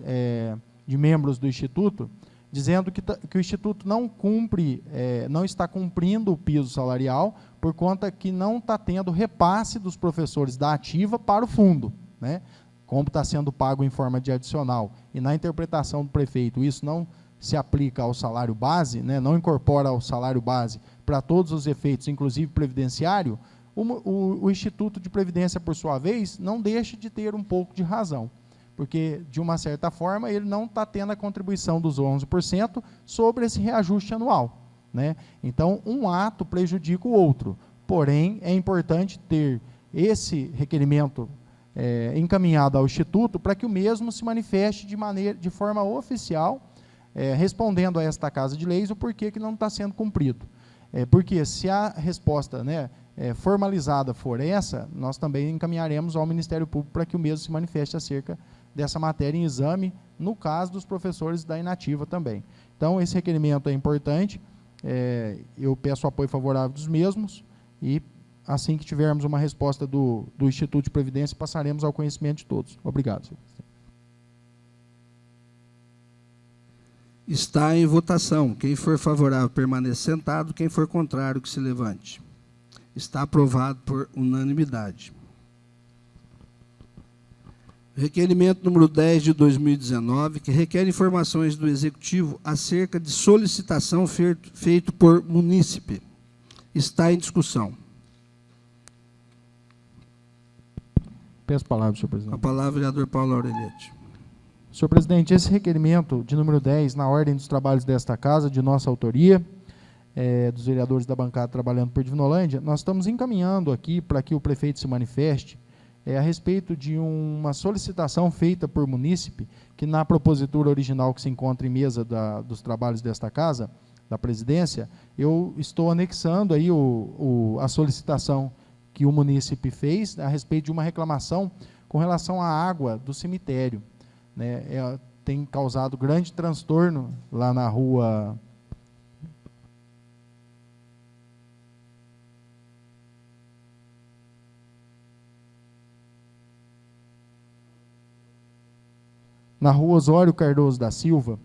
S6: de membros do Instituto, dizendo que o Instituto não está cumprindo o piso salarial, por conta que não está tendo repasse dos professores da ativa para o fundo, né? Como está sendo pago em forma de adicional. E na interpretação do prefeito, isso não se aplica ao salário base, né? Não incorpora ao salário base para todos os efeitos, inclusive previdenciário, o Instituto de Previdência, por sua vez, não deixa de ter um pouco de razão, porque, de uma certa forma, ele não está tendo a contribuição dos 11% sobre esse reajuste anual, né? Então, um ato prejudica o outro, porém, é importante ter esse requerimento encaminhada ao Instituto para que o mesmo se manifeste de forma oficial, respondendo a esta Casa de Leis o porquê que não está sendo cumprido. Porque se a resposta, né, formalizada for essa, nós também encaminharemos ao Ministério Público para que o mesmo se manifeste acerca dessa matéria em exame, no caso dos professores da inativa também. Então, esse requerimento é importante, eu peço o apoio favorável dos mesmos e, assim que tivermos uma resposta do Instituto de Previdência, passaremos ao conhecimento de todos. Obrigado, senhor presidente.
S2: Está em votação. Quem for favorável, permaneça sentado. Quem for contrário, que se levante. Está aprovado por unanimidade. Requerimento número 10 de 2019, que requer informações do Executivo acerca de solicitação feito por munícipe. Está em discussão.
S6: Peço a palavra, senhor presidente.
S2: A palavra, vereador Paulo Aureliette.
S6: Senhor presidente, esse requerimento de número 10, na ordem dos trabalhos desta Casa, de nossa autoria, dos vereadores da bancada trabalhando por Divinolândia, nós estamos encaminhando aqui para que o prefeito se manifeste a respeito de uma solicitação feita por munícipe, que na propositura original que se encontra em mesa dos trabalhos desta Casa, da presidência, eu estou anexando aí a solicitação que o munícipe fez a respeito de uma reclamação com relação à água do cemitério. Né, tem causado grande transtorno lá na rua Osório Cardoso da Silva,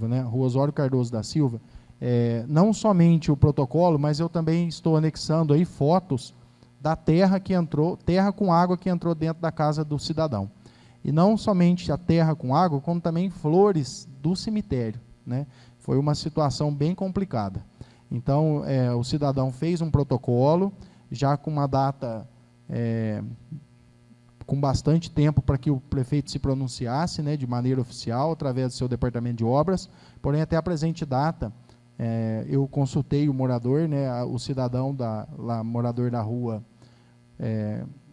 S6: né, Rua Osório Cardoso da Silva, não somente o protocolo, mas eu também estou anexando aí fotos da terra que entrou, terra com água que entrou dentro da casa do cidadão. E não somente a terra com água, como também flores do cemitério, né? Foi uma situação bem complicada. Então, o cidadão fez um protocolo, já com uma data, com bastante tempo para que o prefeito se pronunciasse, né, de maneira oficial, através do seu departamento de obras, porém, até a presente data, eu consultei o morador, né, o cidadão, morador da rua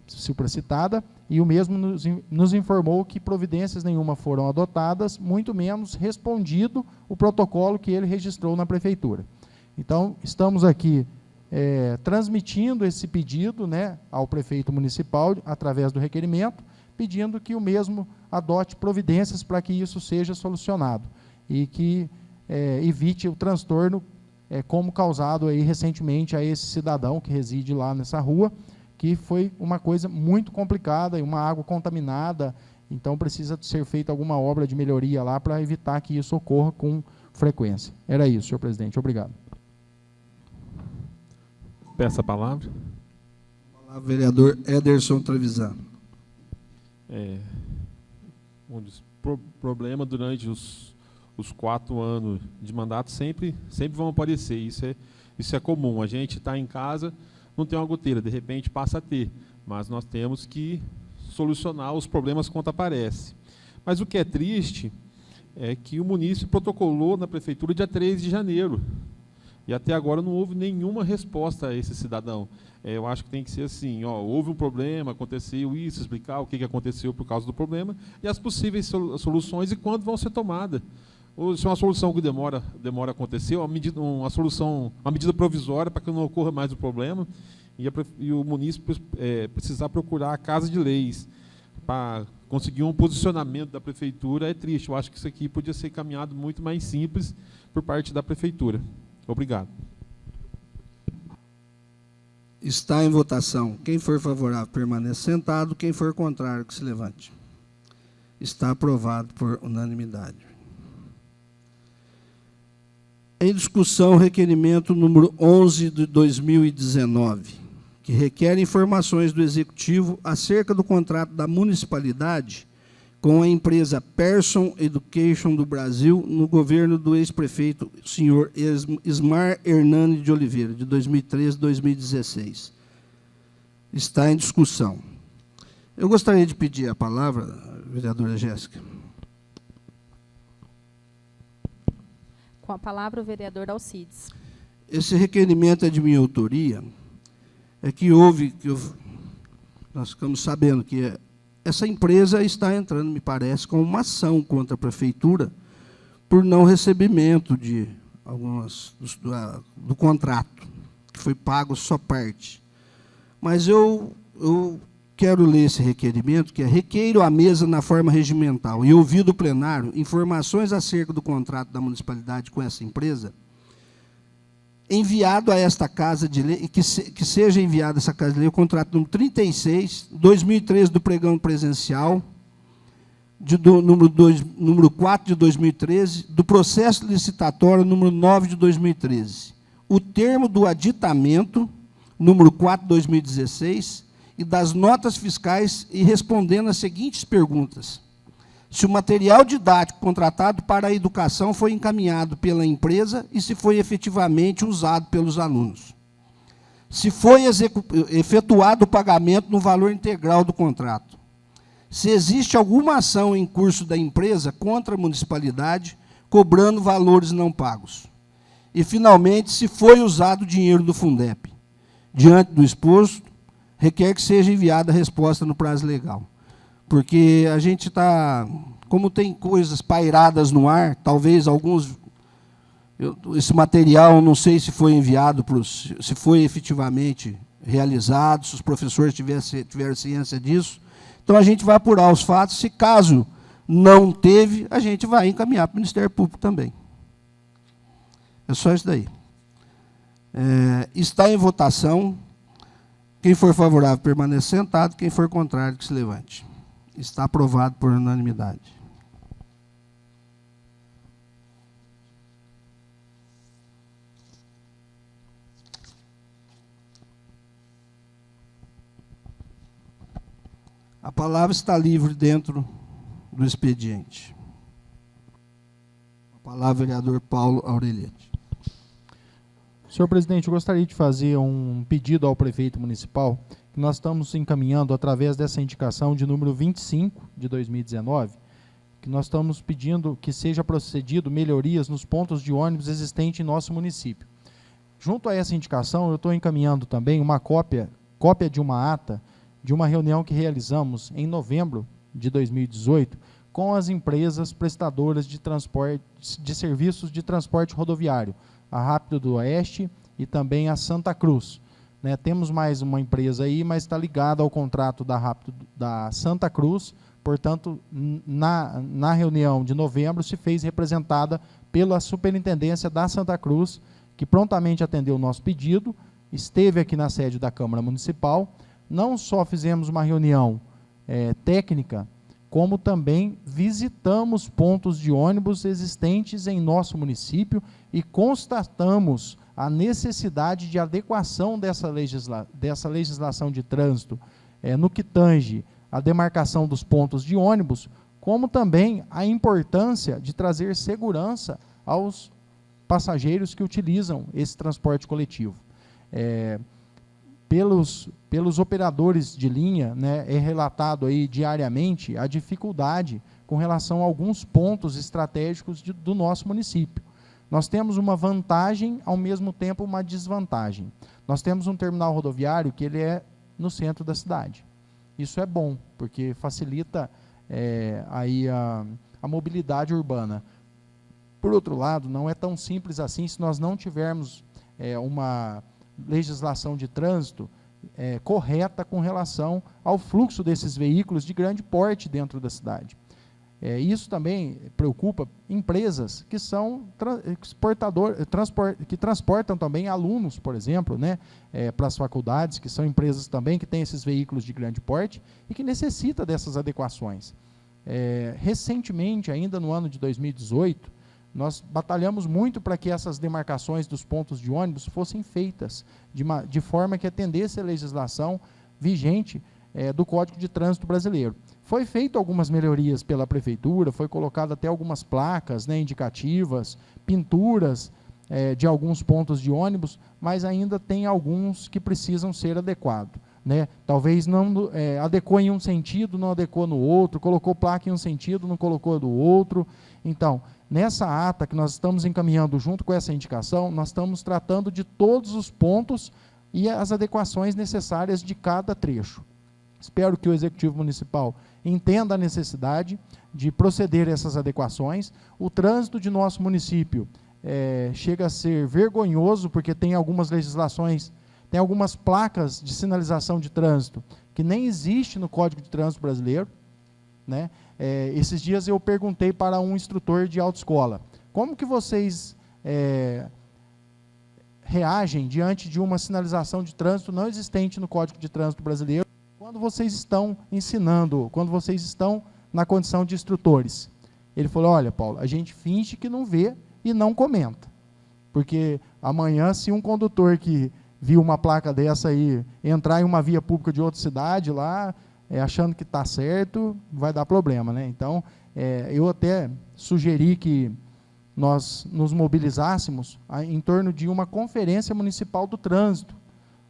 S6: supracitada, e o mesmo nos informou que providências nenhuma foram adotadas, muito menos respondido o protocolo que ele registrou na prefeitura. Então, estamos aqui transmitindo esse pedido, né, ao prefeito municipal, através do requerimento, pedindo que o mesmo adote providências para que isso seja solucionado, e que evite o transtorno como causado aí recentemente a esse cidadão que reside lá nessa rua, que foi uma coisa muito complicada, e uma água contaminada, então precisa ser feita alguma obra de melhoria lá para evitar que isso ocorra com frequência. Era isso, senhor presidente. Obrigado.
S7: Peço a palavra.
S2: Vereador Ederson Trevisan.
S7: Um dos problemas durante os 4 anos de mandato sempre vão aparecer. Isso é comum. A gente está em casa, não tem uma goteira, de repente passa a ter. Mas nós temos que solucionar os problemas quando aparecem. Mas o que é triste é que o munícipe protocolou na prefeitura dia 3 de janeiro. E até agora não houve nenhuma resposta a esse cidadão. Eu acho que tem que ser assim, houve um problema, aconteceu isso, explicar o que aconteceu por causa do problema, e as possíveis soluções e quando vão ser tomadas. Ou se é uma solução que demora a acontecer, uma medida provisória para que não ocorra mais o problema, e o munícipe precisar procurar a Casa de Leis para conseguir um posicionamento da prefeitura, é triste. Eu acho que isso aqui podia ser caminhado muito mais simples por parte da prefeitura. Obrigado.
S2: Está em votação. Quem for favorável, permaneça sentado. Quem for contrário, que se levante. Está aprovado por unanimidade. Em discussão, o requerimento número 11 de 2019, que requer informações do Executivo acerca do contrato da municipalidade com a empresa Person Education do Brasil, no governo do ex-prefeito, senhor Ismar Hernani de Oliveira, de 2013 a 2016. Está em discussão. Eu gostaria de pedir a palavra, vereadora Jéssica.
S9: Com a palavra, o vereador Alcides.
S2: Esse requerimento é de minha autoria, é que houve, nós ficamos sabendo que essa empresa está entrando, me parece, com uma ação contra a prefeitura por não recebimento de algumas do contrato, que foi pago só parte. Mas eu quero ler esse requerimento, que é: requeiro à mesa, na forma regimental, e ouvido o plenário, informações acerca do contrato da municipalidade com essa empresa, enviado a esta Casa de Lei, que seja enviado a essa Casa de Lei o contrato número 36, 2013, do pregão presencial, número 4 de 2013, do processo licitatório número 9 de 2013, o termo do aditamento, número 4 de 2016, e das notas fiscais, e respondendo as seguintes perguntas: se o material didático contratado para a educação foi encaminhado pela empresa e se foi efetivamente usado pelos alunos. Se foi efetuado o pagamento no valor integral do contrato. Se existe alguma ação em curso da empresa contra a municipalidade, cobrando valores não pagos. E, finalmente, se foi usado o dinheiro do Fundep. Diante do exposto, requer que seja enviada a resposta no prazo legal. Porque a gente está, como tem coisas pairadas no ar, talvez alguns, esse material, não sei se foi enviado, se foi efetivamente realizado, se os professores tiveram ciência disso. Então, a gente vai apurar os fatos. Se caso não teve, a gente vai encaminhar para o Ministério Público também. É só isso daí. Está em votação. Quem for favorável, permaneça sentado. Quem for contrário, que se levante. Está aprovado por unanimidade. A palavra está livre dentro do expediente. A palavra, vereador Paulo Aureliette.
S6: Senhor presidente, eu gostaria de fazer um pedido ao prefeito municipal, que nós estamos encaminhando através dessa indicação de número 25 de 2019, que nós estamos pedindo que seja procedido melhorias nos pontos de ônibus existentes em nosso município. Junto a essa indicação, eu estou encaminhando também uma cópia de uma ata de uma reunião que realizamos em novembro de 2018 com as empresas prestadoras de transporte, de serviços de transporte rodoviário, a Rápido do Oeste e também a Santa Cruz. Temos mais uma empresa aí, mas está ligada ao contrato da Santa Cruz, portanto, na reunião de novembro se fez representada pela Superintendência da Santa Cruz, que prontamente atendeu o nosso pedido, esteve aqui na sede da Câmara Municipal. Não só fizemos uma reunião técnica, como também visitamos pontos de ônibus existentes em nosso município e constatamos a necessidade de adequação dessa legislação de trânsito no que tange a demarcação dos pontos de ônibus, como também a importância de trazer segurança aos passageiros que utilizam esse transporte coletivo. Pelos operadores de linha, é relatado aí diariamente a dificuldade com relação a alguns pontos estratégicos do nosso município. Nós temos uma vantagem, ao mesmo tempo uma desvantagem. Nós temos um terminal rodoviário que ele é no centro da cidade. Isso é bom, porque facilita aí a mobilidade urbana. Por outro lado, não é tão simples assim se nós não tivermos uma legislação de trânsito correta com relação ao fluxo desses veículos de grande porte dentro da cidade. Isso também preocupa empresas que são que transportam também alunos, por exemplo, para as faculdades, que são empresas também que têm esses veículos de grande porte e que necessitam dessas adequações. Recentemente, ainda no ano de 2018, nós batalhamos muito para que essas demarcações dos pontos de ônibus fossem feitas de forma que atendesse a legislação vigente do Código de Trânsito Brasileiro. Foi feito algumas melhorias pela Prefeitura, foi colocado até algumas placas indicativas, pinturas de alguns pontos de ônibus, mas ainda tem alguns que precisam ser adequados. Talvez não adequou em um sentido, não adequou no outro, colocou placa em um sentido, não colocou do outro. Então, nessa ata que nós estamos encaminhando junto com essa indicação, nós estamos tratando de todos os pontos e as adequações necessárias de cada trecho. Espero que o Executivo Municipal entenda a necessidade de proceder a essas adequações. O trânsito de nosso município chega a ser vergonhoso, porque tem algumas legislações, tem algumas placas de sinalização de trânsito que nem existe no Código de Trânsito brasileiro, né? Esses dias eu perguntei para um instrutor de autoescola, como que vocês reagem diante de uma sinalização de trânsito não existente no Código de Trânsito brasileiro, quando vocês estão ensinando, quando vocês estão na condição de instrutores? Ele falou, olha, Paulo, a gente finge que não vê e não comenta, porque amanhã, se um condutor que viu uma placa dessa aí entrar em uma via pública de outra cidade lá, achando que está certo, vai dar problema, né? Então, eu até sugeri que nós nos mobilizássemos em torno de uma conferência municipal do trânsito,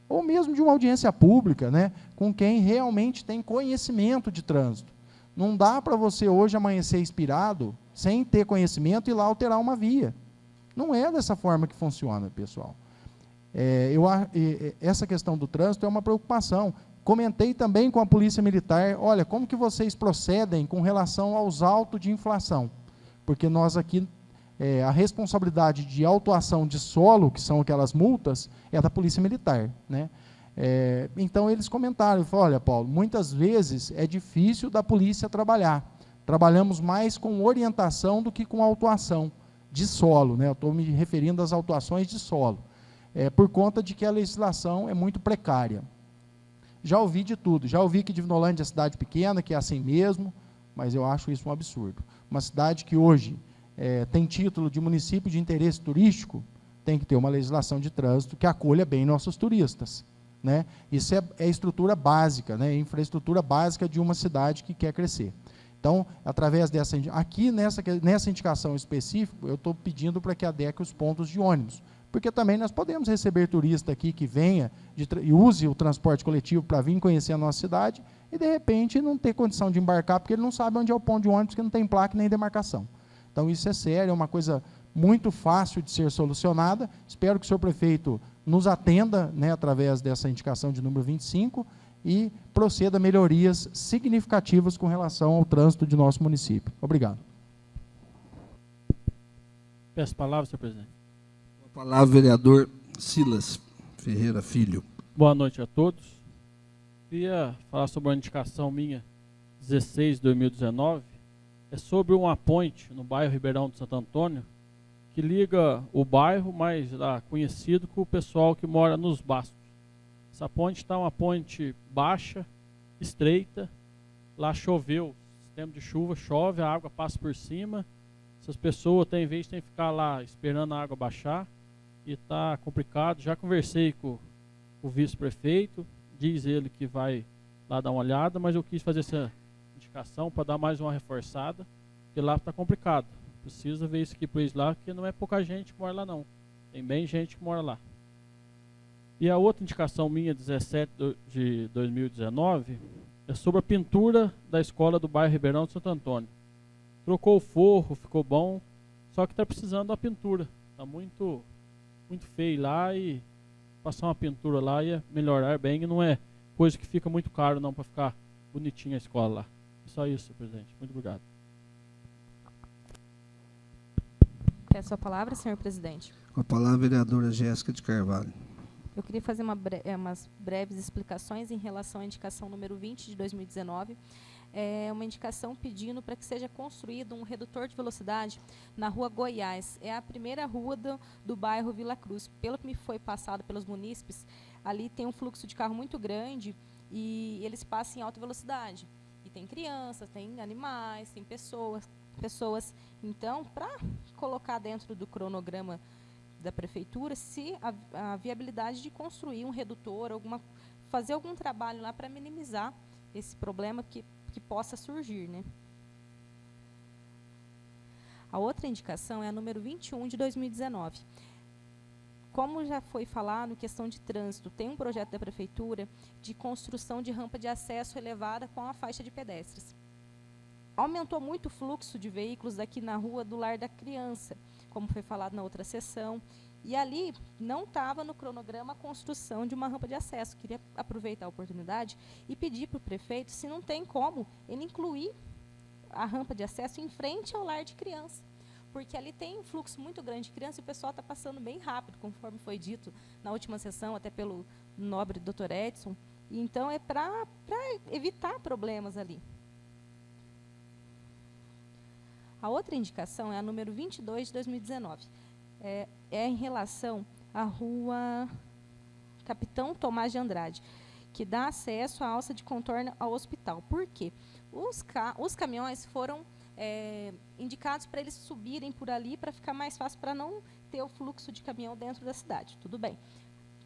S6: ou mesmo de uma audiência pública, né, com quem realmente tem conhecimento de trânsito. Não dá para você hoje amanhecer inspirado, sem ter conhecimento, e ir lá alterar uma via. Não é dessa forma que funciona, pessoal. Essa questão do trânsito é uma preocupação. Comentei também com a Polícia Militar, olha, como que vocês procedem com relação aos autos de infração? Porque nós aqui, a responsabilidade de autuação de solo, que são aquelas multas, é da Polícia Militar, né? Então, eles comentaram, falaram, olha, Paulo, muitas vezes é difícil da polícia trabalhar. Trabalhamos mais com orientação do que com autuação de solo, né? Eu estou me referindo às autuações de solo, por conta de que a legislação é muito precária. Já ouvi de tudo, já ouvi que Divinolândia é cidade pequena, que é assim mesmo, mas eu acho isso um absurdo. Uma cidade que hoje tem título de município de interesse turístico, tem que ter uma legislação de trânsito que acolha bem nossos turistas, né? Isso é estrutura básica, né? Infraestrutura básica de uma cidade que quer crescer. Então, através dessa, aqui nessa indicação específica, eu estou pedindo para que adeque os pontos de ônibus, porque também nós podemos receber turista aqui que venha e use o transporte coletivo para vir conhecer a nossa cidade e, de repente, não ter condição de embarcar, porque ele não sabe onde é o ponto de ônibus, que não tem placa nem demarcação. Então, isso é sério, é uma coisa muito fácil de ser solucionada. Espero que o senhor prefeito nos atenda, né, através dessa indicação de número 25, e proceda a melhorias significativas com relação ao trânsito de nosso município. Obrigado.
S10: Peço a palavra, senhor presidente.
S2: A palavra, vereador Silas Ferreira Filho.
S10: Boa noite a todos. Queria falar sobre uma indicação minha, 16 de 2019, é sobre uma ponte no bairro Ribeirão de Santo Antônio, que liga o bairro, mais conhecido, com o pessoal que mora nos Bastos. Essa ponte está uma ponte baixa, estreita, lá choveu, sistema de chuva, chove, a água passa por cima, essas pessoas têm vez de ficar lá esperando a água baixar, e está complicado. Já conversei com o vice-prefeito, diz ele que vai lá dar uma olhada, mas eu quis fazer essa indicação para dar mais uma reforçada, porque lá está complicado. Precisa ver isso aqui para eles lá, porque não é pouca gente que mora lá não. Tem bem gente que mora lá. E a outra indicação minha, 17 de 2019, é sobre a pintura da escola do bairro Ribeirão de Santo Antônio. Trocou o forro, ficou bom, só que está precisando da pintura. Está muito feio lá, e passar uma pintura lá ia melhorar bem, e não é coisa que fica muito caro não, para ficar bonitinha a escola lá. Só isso, presidente. Muito obrigado.
S9: Peço a palavra, senhor presidente.
S2: Com a palavra, a vereadora Jéssica de Carvalho.
S9: Eu queria fazer umas breves explicações em relação à indicação número 20 de 2019. É uma indicação pedindo para que seja construído um redutor de velocidade na rua Goiás. É a primeira rua do bairro Vila Cruz. Pelo que me foi passado pelos munícipes, ali tem um fluxo de carro muito grande e eles passam em alta velocidade. E tem crianças, tem animais, tem pessoas. Então, para colocar dentro do cronograma da prefeitura, se a viabilidade de construir um redutor, fazer algum trabalho lá para minimizar esse problema que possa surgir, né? A outra indicação é a número 21 de 2019. Como já foi falado, questão de trânsito, tem um projeto da prefeitura de construção de rampa de acesso elevada com a faixa de pedestres. Aumentou muito o fluxo de veículos aqui na rua do Lar da Criança, como foi falado na outra sessão, E ali não estava no cronograma a construção de uma rampa de acesso. Queria aproveitar a oportunidade e pedir para o prefeito se não tem como ele incluir a rampa de acesso em frente ao lar de criança. Porque ali tem um fluxo muito grande de criança e o pessoal está passando bem rápido, conforme foi dito na última sessão, até pelo nobre Dr. Edson. E então é para evitar problemas ali. A outra indicação é a número 22 de 2019. É em relação à rua Capitão Tomás de Andrade, que dá acesso à alça de contorno ao hospital. Por quê? Os caminhões foram indicados para eles subirem por ali para ficar mais fácil, para não ter o fluxo de caminhão dentro da cidade. Tudo bem.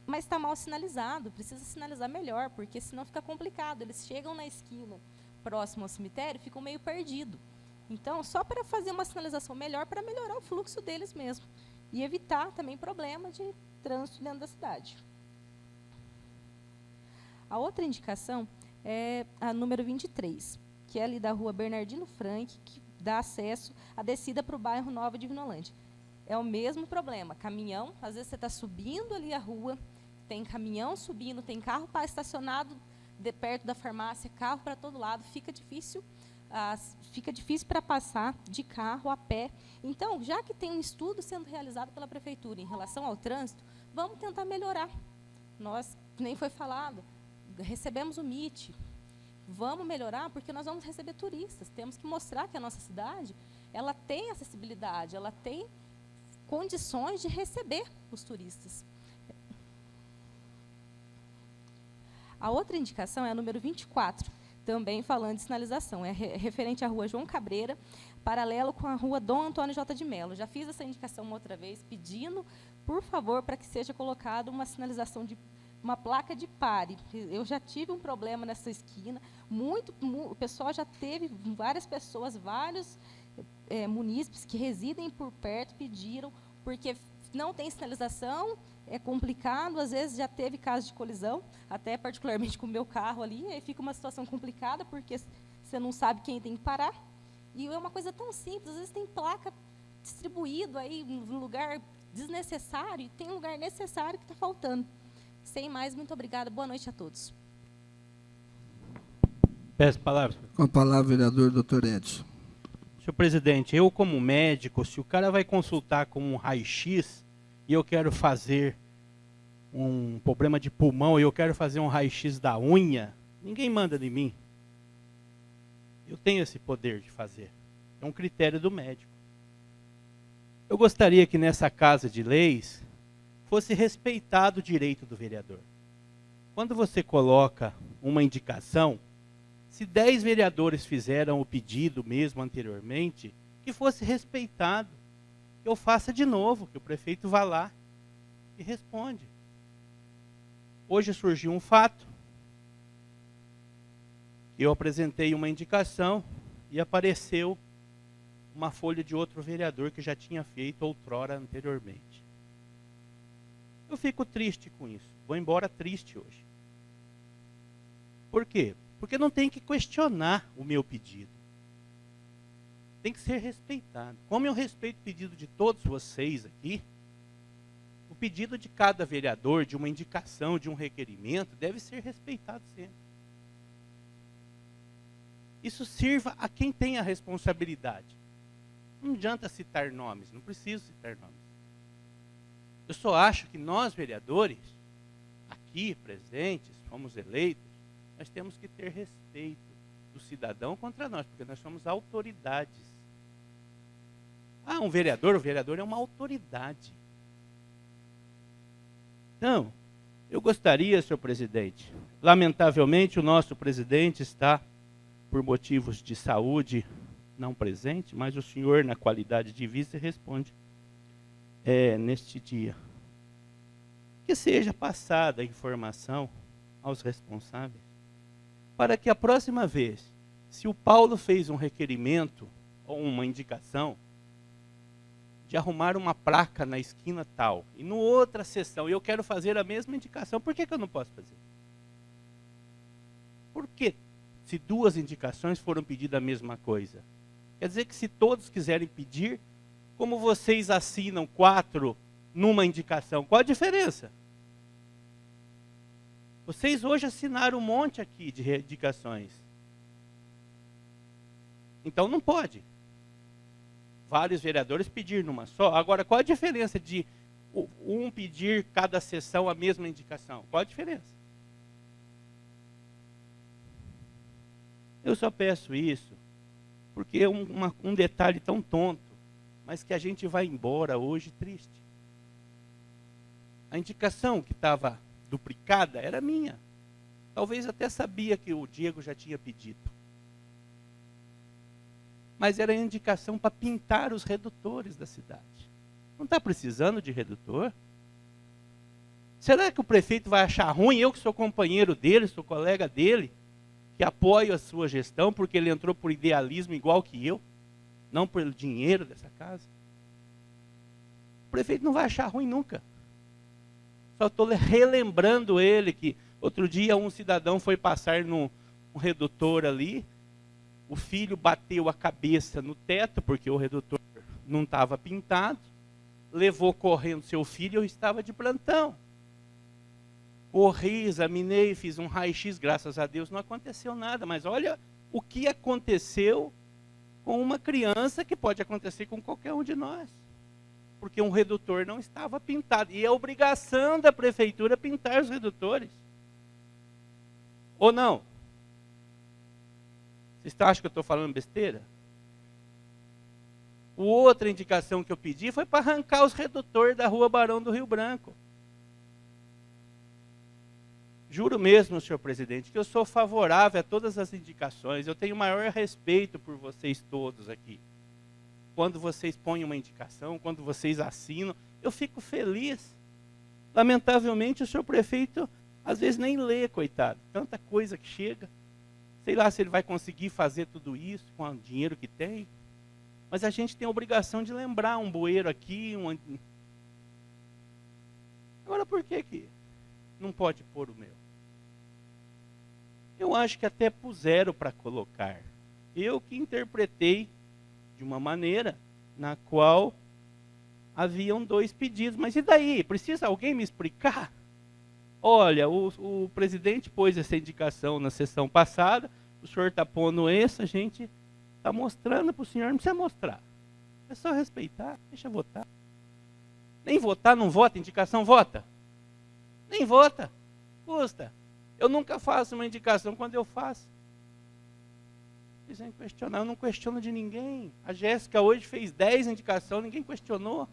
S9: Mas está mal sinalizado, precisa sinalizar melhor, porque senão fica complicado. Eles chegam na esquina, próximo ao cemitério, ficam meio perdidos. Então, só para fazer uma sinalização melhor, para melhorar o fluxo deles mesmo. E evitar também problema de trânsito dentro da cidade. A outra indicação é a número 23, que é ali da rua Bernardino Frank, que dá acesso à descida para o bairro Nova de Vinolândia. É o mesmo problema, caminhão, às vezes você está subindo ali a rua, tem caminhão subindo, tem carro estacionado perto da farmácia, carro para todo lado, fica difícil para passar de carro, a pé. Então, já que tem um estudo sendo realizado pela Prefeitura em relação ao trânsito, vamos tentar melhorar. Nós, nem foi falado, recebemos o MIT. Vamos melhorar porque nós vamos receber turistas. Temos que mostrar que a nossa cidade ela tem acessibilidade, ela tem condições de receber os turistas. A outra indicação é a número 24, também falando de sinalização. É referente à rua João Cabreira, paralelo com a rua Dom Antônio J. de Mello. Já fiz essa indicação uma outra vez, pedindo, por favor, para que seja colocada uma sinalização uma placa de pare. Eu já tive um problema nessa esquina, o pessoal já teve, várias pessoas, vários munícipes que residem por perto pediram, porque não tem sinalização, é complicado, às vezes já teve caso de colisão, até particularmente com o meu carro ali, aí fica uma situação complicada, porque você não sabe quem tem que parar. E é uma coisa tão simples, às vezes tem placa distribuído aí em lugar desnecessário, e tem um lugar necessário que está faltando. Sem mais, muito obrigada. Boa noite a todos.
S8: Peço palavras.
S2: Com a palavra, vereador Dr. Edson.
S8: Senhor presidente, eu como médico, se o cara vai consultar com um raio-x e eu quero fazer um problema de pulmão e eu quero fazer um raio-x da unha, ninguém manda de mim. Eu tenho esse poder de fazer. É um critério do médico. Eu gostaria que nessa casa de leis fosse respeitado o direito do vereador. Quando você coloca uma indicação, se 10 vereadores fizeram o pedido mesmo anteriormente, que fosse respeitado, que eu faça de novo, que o prefeito vá lá e responde. Hoje surgiu um fato, eu apresentei uma indicação e apareceu uma folha de outro vereador que já tinha feito outrora anteriormente. Eu fico triste com isso, vou embora triste hoje. Por quê? Porque não tem que questionar o meu pedido. Tem que ser respeitado. Como eu respeito o pedido de todos vocês aqui, o pedido de cada vereador, de uma indicação, de um requerimento, deve ser respeitado sempre. Isso sirva a quem tem a responsabilidade. Não adianta citar nomes, não preciso citar nomes. Eu só acho que nós, vereadores, aqui presentes, fomos eleitos, nós temos que ter respeito do cidadão contra nós, porque nós somos autoridades. Ah, o vereador é uma autoridade. Então, eu gostaria, senhor presidente, lamentavelmente o nosso presidente está, por motivos de saúde, não presente, mas o senhor, na qualidade de vice, responde neste dia. Que seja passada a informação aos responsáveis, para que a próxima vez, se o Paulo fez um requerimento ou uma indicação de arrumar uma placa na esquina tal, e no outra sessão eu quero fazer a mesma indicação, por que eu não posso fazer? Por que, se 2 indicações foram pedidas a mesma coisa? Quer dizer que se todos quiserem pedir, como vocês assinam 4 numa indicação. Qual a diferença? Vocês hoje assinaram um monte aqui de indicações. Então não pode. Vários vereadores pedir numa só. Agora, qual a diferença de um pedir cada sessão a mesma indicação? Qual a diferença? Eu só peço isso porque é um detalhe tão tonto, mas que a gente vai embora hoje triste. A indicação que estava duplicada era minha. Talvez até sabia que o Diego já tinha pedido. Mas era a indicação para pintar os redutores da cidade. Não está precisando de redutor? Será que o prefeito vai achar ruim, eu que sou companheiro dele, sou colega dele, que apoio a sua gestão, porque ele entrou por idealismo igual que eu, não pelo dinheiro dessa casa? O prefeito não vai achar ruim nunca. Só estou relembrando ele que outro dia um cidadão foi passar num redutor ali, o filho bateu a cabeça no teto, porque o redutor não estava pintado, levou correndo seu filho, eu estava de plantão. Corri, examinei, fiz um raio-x, graças a Deus não aconteceu nada, mas olha o que aconteceu com uma criança que pode acontecer com qualquer um de nós. Porque um redutor não estava pintado. E é obrigação da prefeitura pintar os redutores. Ou não? Vocês acham que eu estou falando besteira? Outra indicação que eu pedi foi para arrancar os redutores da Rua Barão do Rio Branco. Juro mesmo, senhor presidente, que eu sou favorável a todas as indicações. Eu tenho o maior respeito por vocês todos aqui. Quando vocês põem uma indicação, quando vocês assinam, eu fico feliz. Lamentavelmente, o senhor prefeito, às vezes, nem lê, coitado. Tanta coisa que chega. Sei lá se ele vai conseguir fazer tudo isso com o dinheiro que tem. Mas a gente tem a obrigação de lembrar um bueiro aqui. Agora, por que não pode pôr o meu? Eu acho que até puseram para colocar. Eu que interpretei de uma maneira na qual haviam 2 pedidos. Mas e daí? Precisa alguém me explicar? Olha, o presidente pôs essa indicação na sessão passada, o senhor está pondo essa, a gente está mostrando para o senhor, não precisa mostrar. É só respeitar, deixa votar. Nem votar, não vota, indicação vota. Nem vota, custa. Eu nunca faço uma indicação, quando eu faço. Eles vêm questionar, eu não questiono de ninguém. A Jéssica hoje fez 10 indicações, ninguém questionou.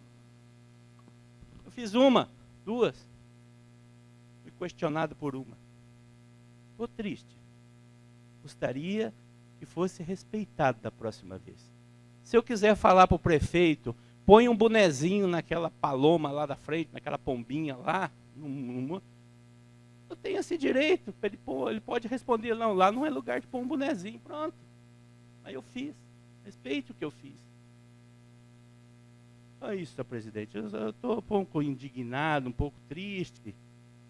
S8: Eu fiz 1, 2. Fui questionado por 1. Estou triste. Gostaria que fosse respeitado da próxima vez. Se eu quiser falar para o prefeito, põe um bonezinho naquela paloma lá da frente, naquela pombinha lá, eu tenho esse direito. Ele pode responder, não, lá não é lugar de pôr um bonezinho, pronto. Aí eu fiz. Respeite o que eu fiz. Só isso, senhor presidente. Eu estou um pouco indignado, um pouco triste,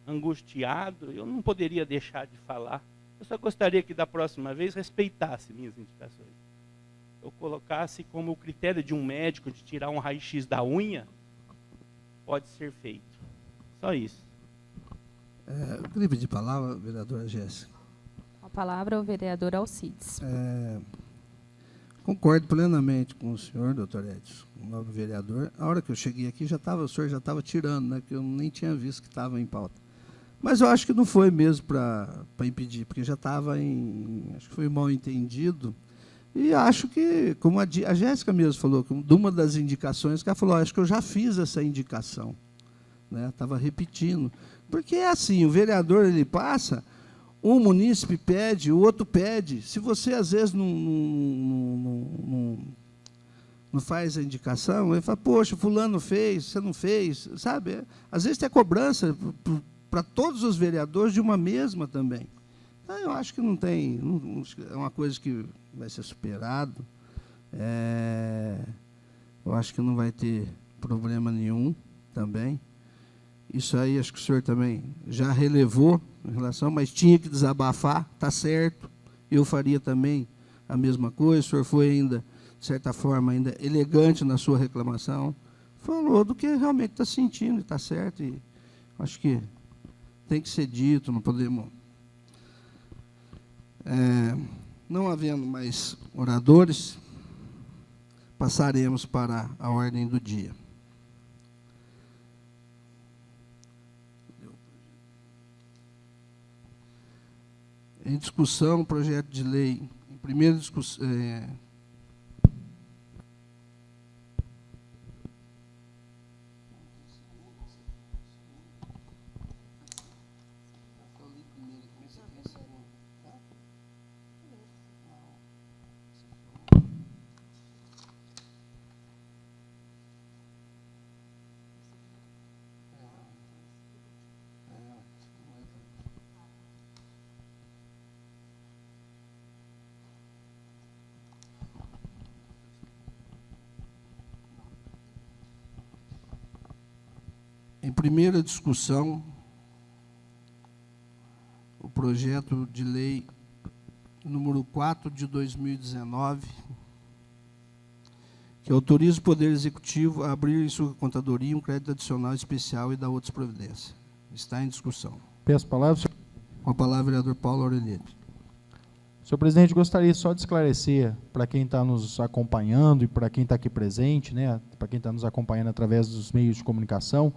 S8: angustiado. Eu não poderia deixar de falar. Eu só gostaria que da próxima vez respeitasse minhas indicações. Eu colocasse como o critério de um médico de tirar um raio-x da unha, pode ser feito. Só isso.
S2: Eu queria pedir palavra, vereadora Jéssica.
S9: A palavra é o vereador Alcides.
S2: Concordo plenamente com o senhor, doutor Edson, o novo vereador. A hora que eu cheguei aqui, o senhor já estava tirando, né, que eu nem tinha visto que estava em pauta. Mas eu acho que não foi mesmo para impedir, porque já estava acho que foi mal entendido. E acho que, como a Jéssica mesmo falou, de uma das indicações, que ela falou, acho que eu já fiz essa indicação. Estava repetindo. Porque é assim, o vereador ele passa, um munícipe pede, o outro pede. Se você, às vezes, não faz a indicação, ele fala, poxa, fulano fez, você não fez, sabe? Às vezes tem cobrança para todos os vereadores de uma mesma também. Então, eu acho que não tem, é uma coisa que vai ser superado. Eu acho que não vai ter problema nenhum também. Isso aí, acho que o senhor também já relevou em relação, mas tinha que desabafar, está certo. Eu faria também a mesma coisa. O senhor foi ainda, de certa forma, ainda elegante na sua reclamação. falou do que realmente está sentindo, e está certo, e acho que tem que ser dito, não podemos... não havendo mais oradores, passaremos para a ordem do dia. Em discussão, o projeto de lei, em primeira discussão... Em primeira discussão, o projeto de lei número 4 de 2019, que autoriza o Poder Executivo a abrir em sua contadoria um crédito adicional especial e dar outras providências. Está em discussão.
S6: Peço a palavra, senhor.
S2: Com a palavra, o vereador Paulo Aureliano.
S6: Senhor presidente, gostaria só de esclarecer para quem está nos acompanhando e para quem está aqui presente, né, para quem está nos acompanhando através dos meios de comunicação,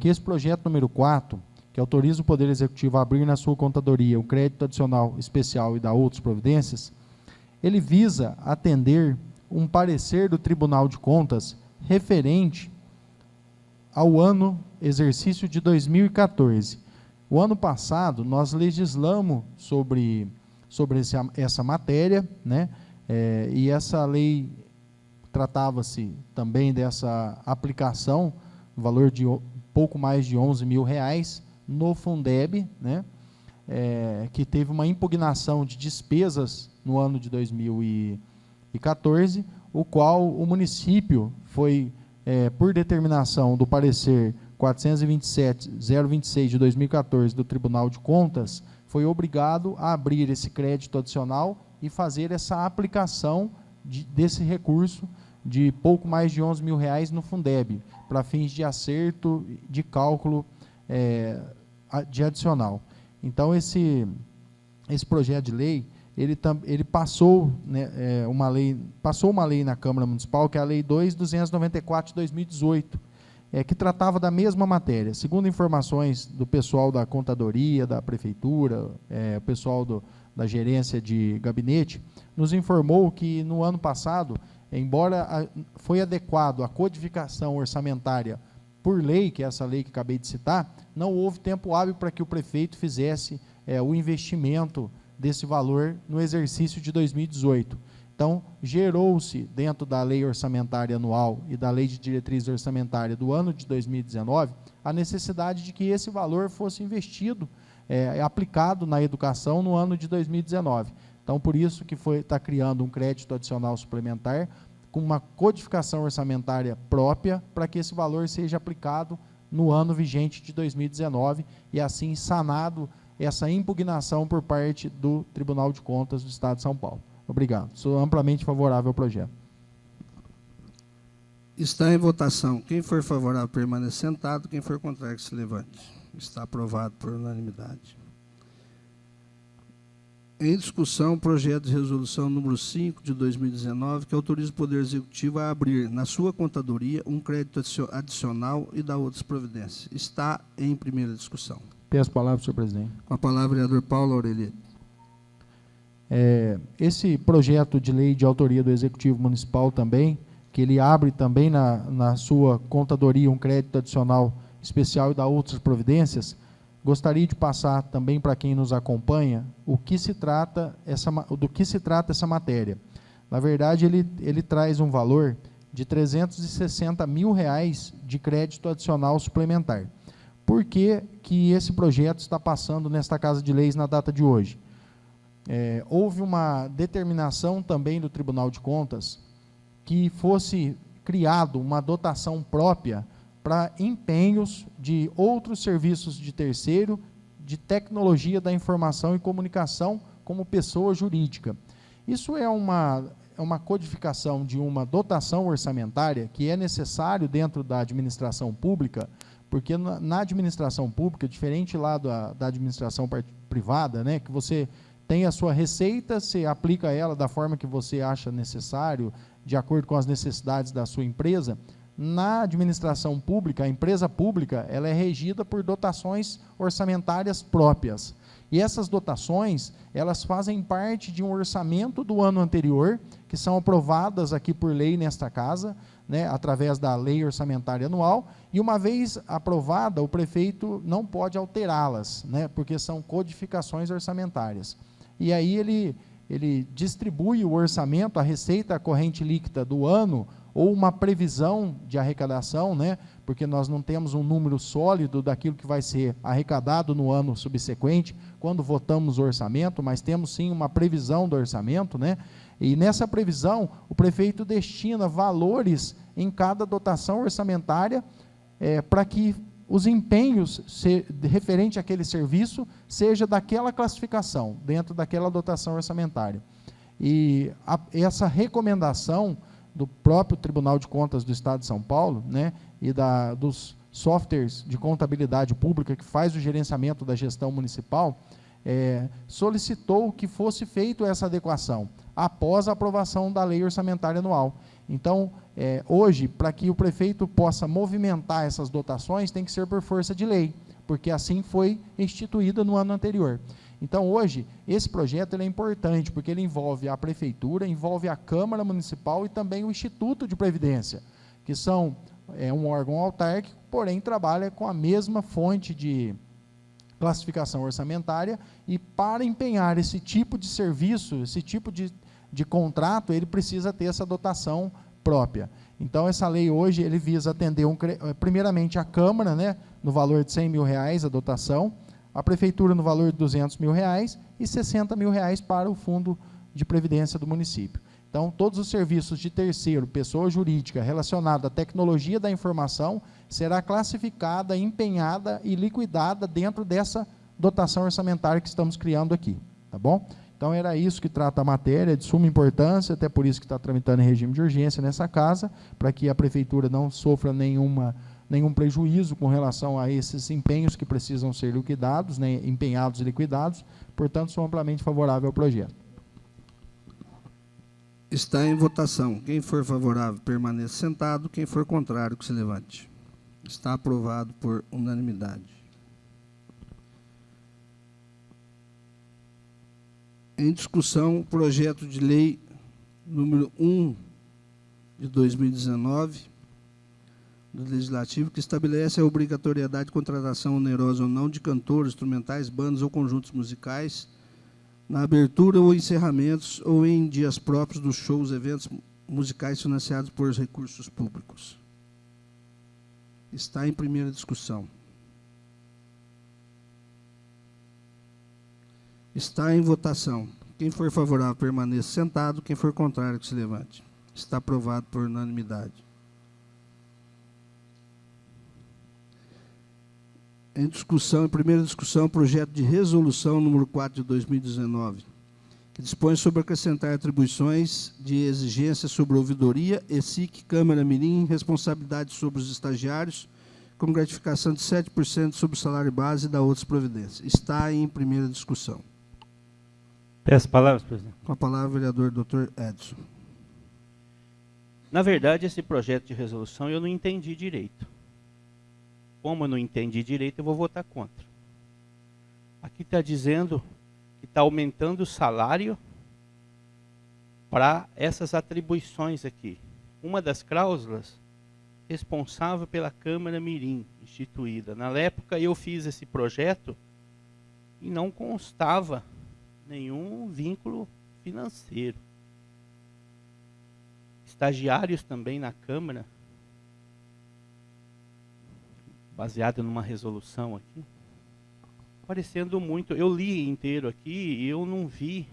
S6: que esse projeto número 4, que autoriza o Poder Executivo a abrir na sua contadoria um crédito adicional especial e dar outras providências, ele visa atender um parecer do Tribunal de Contas referente ao ano exercício de 2014. O ano passado, nós legislamos sobre essa matéria, né? E essa lei tratava-se também dessa aplicação, valor de pouco mais de R$11 mil, no Fundeb, né? Que teve uma impugnação de despesas no ano de 2014, o qual o município foi, por determinação do parecer 427.026 de 2014 do Tribunal de Contas, foi obrigado a abrir esse crédito adicional e fazer essa aplicação desse recurso de pouco mais de R$11 mil no Fundeb, para fins de acerto de cálculo de adicional. Então, esse projeto de lei, ele passou, né, uma lei na Câmara Municipal, que é a Lei 2.294 de 2018, que tratava da mesma matéria. Segundo informações do pessoal da contadoria, da prefeitura, o pessoal da gerência de gabinete, nos informou que no ano passado, embora foi adequado a codificação orçamentária por lei, que é essa lei que acabei de citar, não houve tempo hábil para que o prefeito fizesse o investimento desse valor no exercício de 2018. Então, gerou-se, dentro da lei orçamentária anual e da lei de diretriz orçamentária do ano de 2019, a necessidade de que esse valor fosse investido, aplicado na educação no ano de 2019. Então, por isso que está criando um crédito adicional suplementar, com uma codificação orçamentária própria, para que esse valor seja aplicado no ano vigente de 2019, e assim sanado essa impugnação por parte do Tribunal de Contas do Estado de São Paulo. Obrigado. Sou amplamente favorável ao projeto.
S2: Está em votação. Quem for favorável, permaneça sentado. Quem for contrário, que se levante. Está aprovado por unanimidade. Em discussão, o projeto de resolução número 5 de 2019, que autoriza o Poder Executivo a abrir na sua contadoria um crédito adicional e dar outras providências. Está em primeira discussão.
S6: Peço a palavra, senhor presidente.
S2: Com a palavra, o vereador Paulo Aureliano.
S6: Esse projeto de lei de autoria do Executivo Municipal também, que ele abre também na sua contadoria um crédito adicional especial e dá outras providências, gostaria de passar também para quem nos acompanha do que se trata essa matéria. Na verdade, ele traz um valor de R$360 mil de crédito adicional suplementar. Por que esse projeto está passando nesta Casa de Leis na data de hoje? Houve uma determinação também do Tribunal de Contas que fosse criado uma dotação própria para empenhos de outros serviços de terceiro, de tecnologia da informação e comunicação como pessoa jurídica. Isso é uma codificação de uma dotação orçamentária que é necessário dentro da administração pública, porque na administração pública, diferente lá da administração privada, né, que você tem a sua receita, você aplica ela da forma que você acha necessário, de acordo com as necessidades da sua empresa. Na administração pública, a empresa pública, ela é regida por dotações orçamentárias próprias. E essas dotações, elas fazem parte de um orçamento do ano anterior, que são aprovadas aqui por lei nesta casa, né, através da lei orçamentária anual, e uma vez aprovada, o prefeito não pode alterá-las, né, porque são codificações orçamentárias. E aí ele distribui o orçamento, a receita corrente líquida do ano, ou uma previsão de arrecadação, né, porque nós não temos um número sólido daquilo que vai ser arrecadado no ano subsequente, quando votamos o orçamento, mas temos sim uma previsão do orçamento, né, e nessa previsão o prefeito destina valores em cada dotação orçamentária para que os empenhos referente àquele serviço seja daquela classificação, dentro daquela dotação orçamentária. E essa recomendação do próprio Tribunal de Contas do Estado de São Paulo, né, e dos softwares de contabilidade pública que faz o gerenciamento da gestão municipal, solicitou que fosse feita essa adequação após a aprovação da lei orçamentária anual. Então, hoje, para que o prefeito possa movimentar essas dotações, tem que ser por força de lei, porque assim foi instituída no ano anterior. Então, hoje, esse projeto ele é importante, porque ele envolve a prefeitura, envolve a Câmara Municipal e também o Instituto de Previdência, que são um órgão autárquico, porém trabalha com a mesma fonte de classificação orçamentária, e para empenhar esse tipo de serviço, esse tipo de contrato, ele precisa ter essa dotação própria. Então, essa lei hoje, ele visa atender, primeiramente, a Câmara, né, no valor de R$100 mil a dotação, a Prefeitura no valor de R$200 mil e R$60 mil para o Fundo de Previdência do município. Então, todos os serviços de terceiro, pessoa jurídica, relacionada à tecnologia da informação, será classificada, empenhada e liquidada dentro dessa dotação orçamentária que estamos criando aqui, tá bom? Então, era isso que trata a matéria, de suma importância, até por isso que está tramitando em regime de urgência nessa casa, para que a Prefeitura não sofra nenhum prejuízo com relação a esses empenhos que precisam ser liquidados, né, empenhados e liquidados. Portanto, sou amplamente favorável ao projeto.
S2: Está em votação. Quem for favorável, permaneça sentado. Quem for contrário, que se levante. Está aprovado por unanimidade. Em discussão, o projeto de lei número 1 de 2019, do Legislativo, que estabelece a obrigatoriedade de contratação onerosa ou não de cantores, instrumentais, bandas ou conjuntos musicais na abertura ou encerramentos ou em dias próprios dos shows, eventos musicais financiados por recursos públicos. Está em primeira discussão. Está em votação. Quem for favorável, permaneça sentado. Quem for contrário, que se levante. Está aprovado por unanimidade. Em discussão, em primeira discussão, o projeto de resolução número 4 de 2019, que dispõe sobre acrescentar atribuições de exigência sobre ouvidoria, ESIC, Câmara Mirim, responsabilidade sobre os estagiários, com gratificação de 7% sobre o salário base e da outras providências. Está em primeira discussão.
S8: Peço palavras, presidente.
S2: Com a palavra, o vereador Dr. Edson.
S8: Na verdade, esse projeto de resolução eu não entendi direito. Como eu não entendi direito, eu vou votar contra. Aqui está dizendo que está aumentando o salário para essas atribuições aqui. Uma das cláusulas, responsável pela Câmara Mirim, instituída. Na época eu fiz esse projeto e não constava nenhum vínculo financeiro. Estagiários também na Câmara, baseado numa resolução aqui, parecendo muito, eu li inteiro aqui e eu não vi,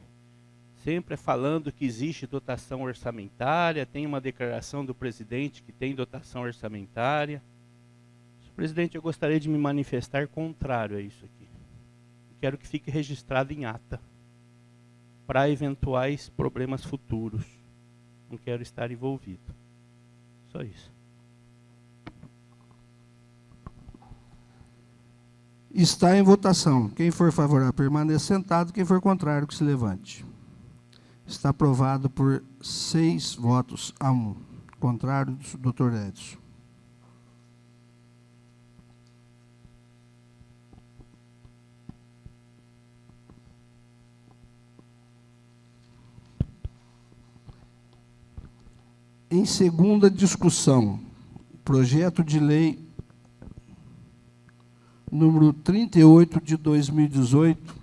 S8: sempre falando que existe dotação orçamentária, tem uma declaração do presidente que tem dotação orçamentária. Senhor presidente, eu gostaria de me manifestar contrário a isso aqui. Quero que fique registrado em ata, para eventuais problemas futuros. não quero estar envolvido. Só isso.
S2: Está em votação. Quem for favorável, permaneça sentado. Quem for contrário, que se levante. Está aprovado por 6 votos a 1. Contrário do Dr. Edson. Em segunda discussão, projeto de lei número 38 de 2018,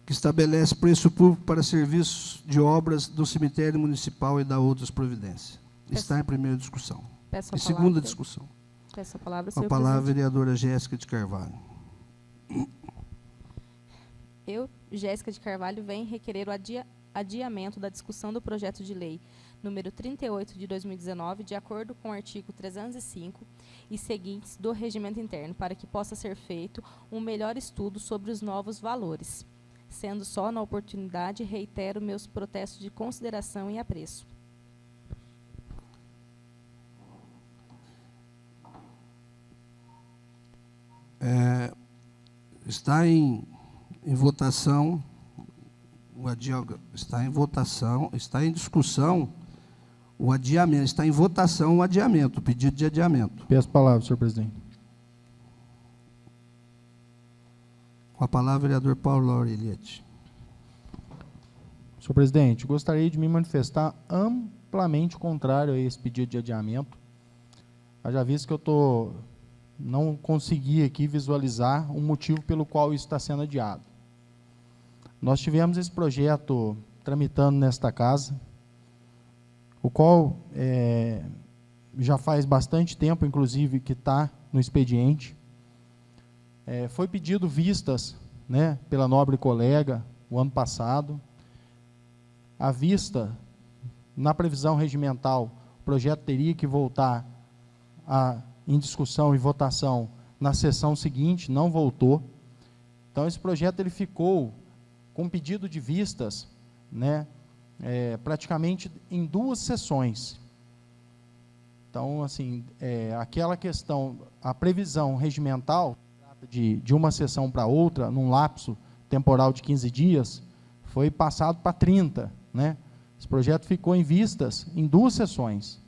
S2: que estabelece preço público para serviços de obras do cemitério municipal e da outras providências. Está em primeira discussão. Em segunda discussão.
S9: Peço a palavra,
S2: Com
S9: senhor
S2: a palavra, a
S9: presidente.
S2: vereadora Jéssica de Carvalho.
S9: Eu, Jéssica de Carvalho, venho requerer o adiamento da discussão do projeto de lei número 38 de 2019, de acordo com o artigo 305 e seguintes do Regimento Interno, para que possa ser feito um melhor estudo sobre os novos valores. Sendo só na oportunidade, reitero meus protestos de consideração e apreço.
S2: Está em votação, está em votação, está em discussão o adiamento, está em votação o adiamento, o pedido de adiamento.
S6: Peço a palavra, senhor presidente.
S2: Com a palavra, o vereador Paulo Laureliette.
S6: Senhor presidente, gostaria de me manifestar amplamente contrário a esse pedido de adiamento. Haja visto que eu não consegui aqui visualizar o motivo pelo qual isso está sendo adiado. Nós tivemos esse projeto tramitando nesta casa, o qual já faz bastante tempo, inclusive, que está no expediente. Foi pedido vistas, né, pela nobre colega o ano passado. A vista, na previsão regimental, o projeto teria que voltar em discussão e votação na sessão seguinte, não voltou. Então, esse projeto ele ficou com pedido de vistas, né, praticamente em 2 sessões. Então, assim, aquela questão, a previsão regimental, de uma sessão para outra, num lapso temporal de 15 dias, foi passado para 30. Né? Esse projeto ficou em vistas em 2 sessões.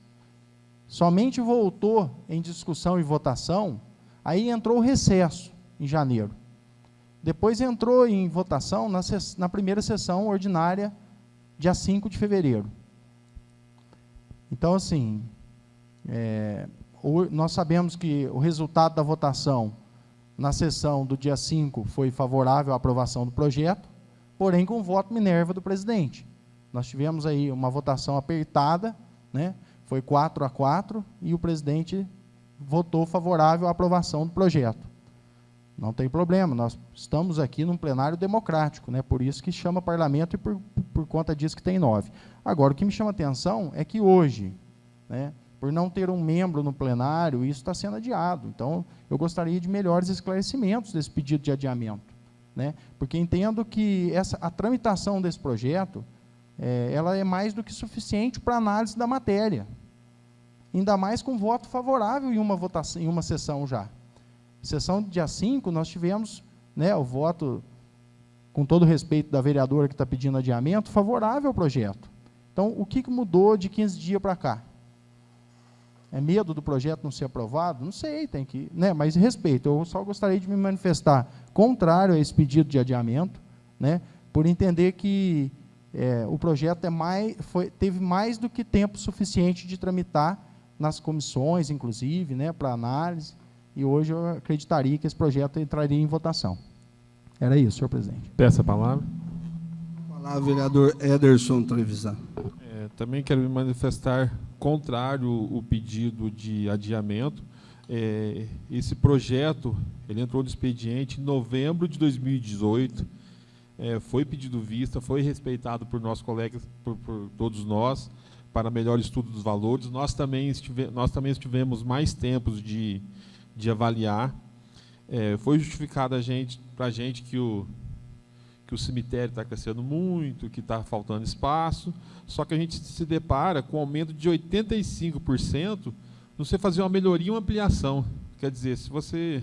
S6: Somente voltou em discussão e votação, aí entrou o recesso, em janeiro. Depois entrou em votação na primeira sessão ordinária, dia 5 de fevereiro. Então, assim, nós sabemos que o resultado da votação na sessão do dia 5 foi favorável à aprovação do projeto, porém com voto minerva do presidente. Nós tivemos aí uma votação apertada, né? Foi 4-4, e o presidente votou favorável à aprovação do projeto. Não tem problema, nós estamos aqui num plenário democrático, né? Por isso que chama parlamento e por conta disso que tem 9. Agora, o que me chama a atenção é que hoje, né, por não ter um membro no plenário, isso está sendo adiado. Então, eu gostaria de melhores esclarecimentos desse pedido de adiamento, né? Porque entendo que a tramitação desse projeto, ela é mais do que suficiente para análise da matéria, ainda mais com voto favorável em uma votação, em uma sessão já. Sessão do dia 5, nós tivemos, né, o voto, com todo respeito da vereadora que está pedindo adiamento, favorável ao projeto. Então, o que mudou de 15 dias para cá? É medo do projeto não ser aprovado? Não sei, tem que, né, mas respeito. Eu só gostaria de me manifestar contrário a esse pedido de adiamento, né, por entender que o projeto teve mais do que tempo suficiente de tramitar nas comissões, inclusive, né, para análise, e hoje eu acreditaria que esse projeto entraria em votação. Era isso, senhor presidente.
S7: Peço a palavra.
S2: Palavra, vereador Ederson Trevisan.
S7: Também quero me manifestar contrário ao pedido de adiamento. Esse projeto ele entrou no expediente em novembro de 2018, foi pedido vista, foi respeitado por nossos colegas, por todos nós, para melhor estudo dos valores. Nós também estivemos mais tempos de avaliar. Foi justificado para a gente que que o cemitério está crescendo muito, que está faltando espaço, só que a gente se depara com um aumento de 85% no você fazer uma melhoria e uma ampliação. Quer dizer, se você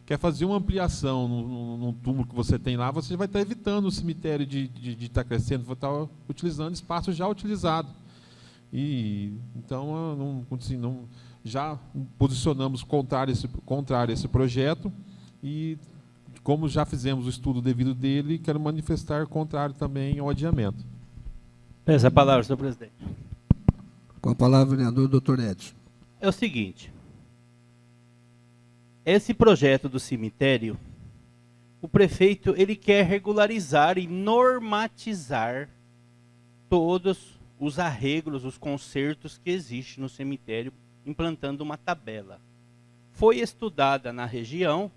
S7: quer fazer uma ampliação num túmulo que você tem lá, você vai estar evitando o cemitério de estar crescendo, vai estar utilizando espaço já utilizado. E então já posicionamos contrário a esse projeto e, como já fizemos o estudo devido dele, quero manifestar contrário também ao adiamento.
S8: Peço a palavra, senhor presidente.
S2: Com a palavra, vereador Dr. Edson.
S8: É o seguinte, esse projeto do cemitério, o prefeito ele quer regularizar e normatizar todos os arreglos, os consertos que existem no cemitério, implantando uma tabela. Foi estudada na região,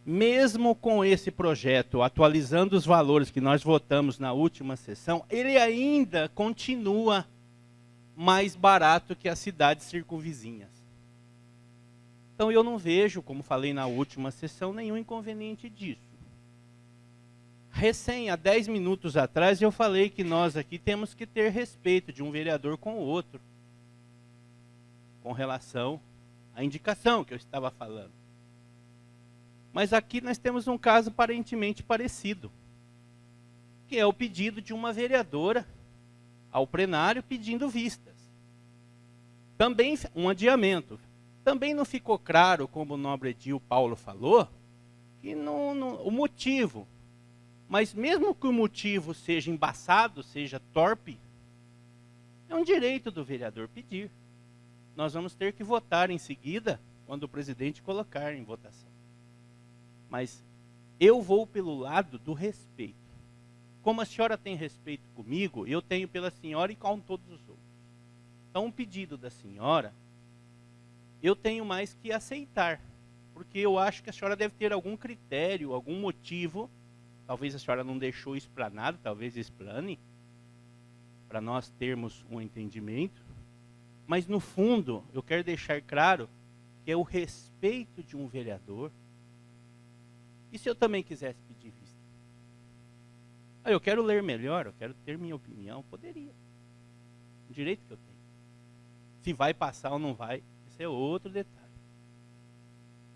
S8: mesmo com esse projeto, atualizando os valores que nós votamos na última sessão, ele ainda continua mais barato que as cidades circunvizinhas. Então eu não vejo, como falei na última sessão, nenhum inconveniente disso. Recém, há 10 minutos atrás, eu falei que nós aqui temos que ter respeito de um vereador com o outro, com relação à indicação que eu estava falando. Mas aqui nós temos um caso aparentemente parecido, que é o pedido de uma vereadora ao plenário pedindo vistas. Também um adiamento. Também não ficou claro, como o nobre Edil Paulo falou, que o motivo. Mas mesmo que o motivo seja embaçado, seja torpe, é um direito do vereador pedir. Nós vamos ter que votar em seguida, quando o presidente colocar em votação. Mas eu vou pelo lado do respeito. Como a senhora tem respeito comigo, eu tenho pela senhora e com todos os outros. Então, um pedido da senhora, eu tenho mais que aceitar, porque eu acho que a senhora deve ter algum critério, algum motivo, talvez a senhora não deixou explanado, talvez explane, para nós termos um entendimento, mas no fundo, eu quero deixar claro que é o respeito de um vereador. E se eu também quisesse pedir vista? Eu quero ler melhor, eu quero ter minha opinião, poderia. O direito que eu tenho. Se vai passar ou não vai, esse é outro detalhe.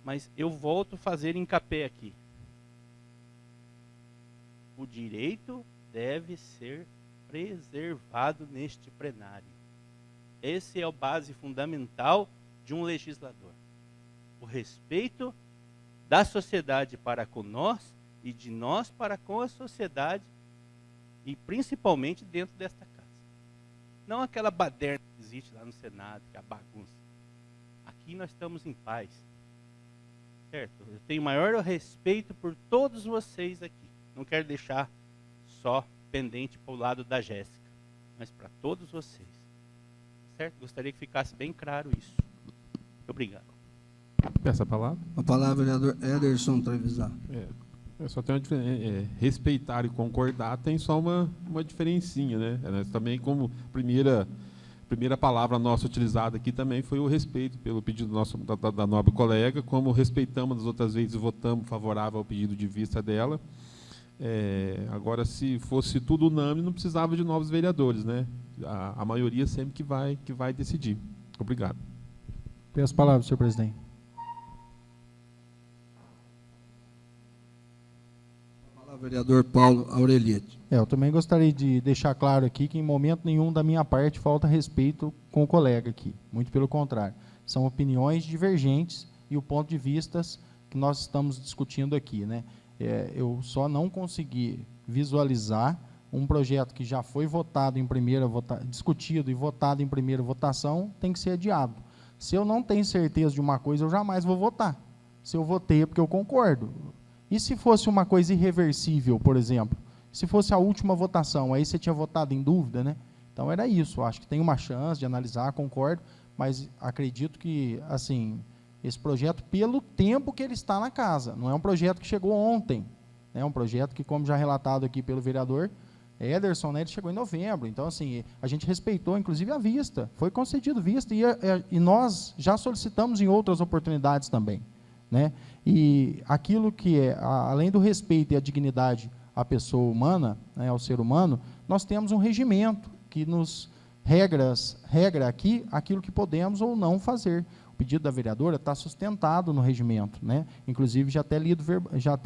S8: Mas eu volto a fazer encapé aqui. O direito deve ser preservado neste plenário. Esse é a base fundamental de um legislador. O respeito da sociedade para com nós e de nós para com a sociedade e principalmente dentro desta casa. Não aquela baderna que existe lá no Senado, que é a bagunça. Aqui nós estamos em paz. Certo? Eu tenho maior respeito por todos vocês aqui. Não quero deixar só pendente para o lado da Jéssica, mas para todos vocês. Certo? Gostaria que ficasse bem claro isso. Muito obrigado.
S7: Peço a palavra.
S2: A palavra, vereador Ederson Trevisan.
S7: Eu só tenho respeitar e concordar, tem só uma diferencinha, né? Também, como primeira palavra nossa utilizada aqui também foi o respeito pelo pedido nosso, da nobre colega, como respeitamos as outras vezes e votamos favorável ao pedido de vista dela. Agora, se fosse tudo unânime, não precisava de novos vereadores, né? A maioria sempre que vai decidir. Obrigado.
S6: Peço a palavra, senhor presidente.
S2: Vereador Paulo Aurelietti.
S6: Eu também gostaria de deixar claro aqui que em momento nenhum da minha parte falta respeito com o colega aqui. Muito pelo contrário. São opiniões divergentes e o ponto de vista que nós estamos discutindo aqui, né? Eu só não consegui visualizar um projeto que já foi votado em discutido e votado em primeira votação, tem que ser adiado. Se eu não tenho certeza de uma coisa, eu jamais vou votar. Se eu votei é porque eu concordo. E se fosse uma coisa irreversível, por exemplo? Se fosse a última votação, aí você tinha votado em dúvida, né? Então era isso, acho que tem uma chance de analisar, concordo, mas acredito que, assim, esse projeto, pelo tempo que ele está na casa, não é um projeto que chegou ontem, é um projeto que, como já relatado aqui pelo vereador Ederson, né, ele chegou em novembro, então, assim, a gente respeitou, inclusive, a vista, foi concedido vista, e nós já solicitamos em outras oportunidades também. né? E aquilo que é, além do respeito e a dignidade à pessoa humana, né, ao ser humano, nós temos um regimento que nos regra aqui aquilo que podemos ou não fazer. O pedido da vereadora está sustentado no regimento, né? Inclusive já até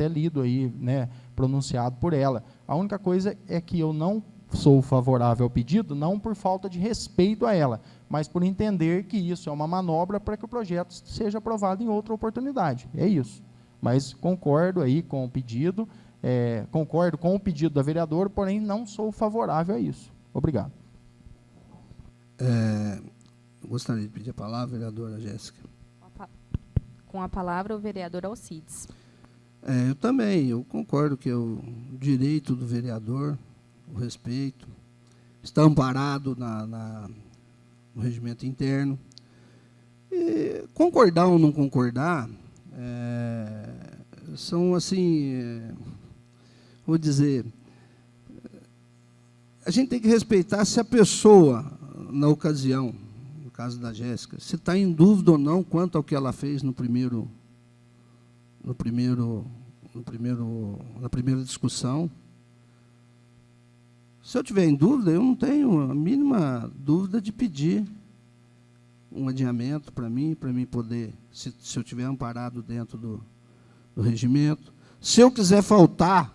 S6: lido aí, né, pronunciado por ela. A única coisa é que eu não sou favorável ao pedido, não por falta de respeito a ela, mas por entender que isso é uma manobra para que o projeto seja aprovado em outra oportunidade. É isso. Mas concordo aí com o pedido, concordo com o pedido da vereadora, porém não sou favorável a isso. Obrigado.
S2: Gostaria de pedir a palavra, vereadora Jéssica.
S9: Com a palavra, o vereador Alcides.
S2: Eu também, eu concordo que é o direito do vereador, o respeito, está amparado no regimento interno. E concordar ou não concordar, são assim, vou dizer, a gente tem que respeitar se a pessoa, na ocasião, no caso da Jéssica, se está em dúvida ou não quanto ao que ela fez na primeira discussão. Se eu tiver em dúvida, eu não tenho a mínima dúvida de pedir um adiamento para mim poder, se eu tiver amparado dentro do regimento. Se eu quiser faltar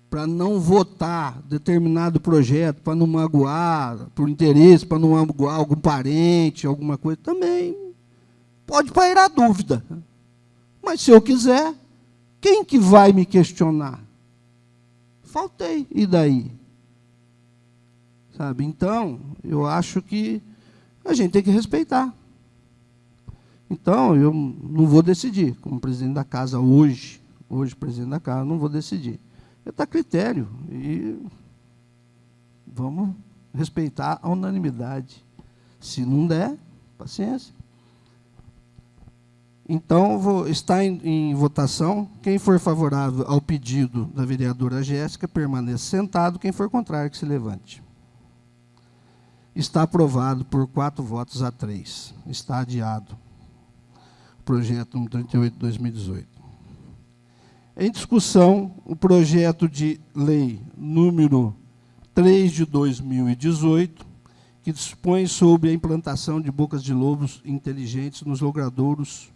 S2: para não votar determinado projeto, para não magoar, por interesse, para não magoar algum parente, alguma coisa, também pode pairar dúvida. Mas se eu quiser, quem que vai me questionar? Faltei, e daí? Sabe? Então, eu acho que a gente tem que respeitar. Então, eu não vou decidir, como presidente da casa hoje presidente da casa, não vou decidir. Está a critério, e vamos respeitar a unanimidade. Se não der, paciência. Então, está em votação. Quem for favorável ao pedido da vereadora Jéssica, permaneça sentado. Quem for contrário, que se levante. Está aprovado por 4-3. Está adiado. Projeto número 38 de 2018. Em discussão, o projeto de lei número 3 de 2018, que dispõe sobre a implantação de bocas de lobos inteligentes nos logradouros,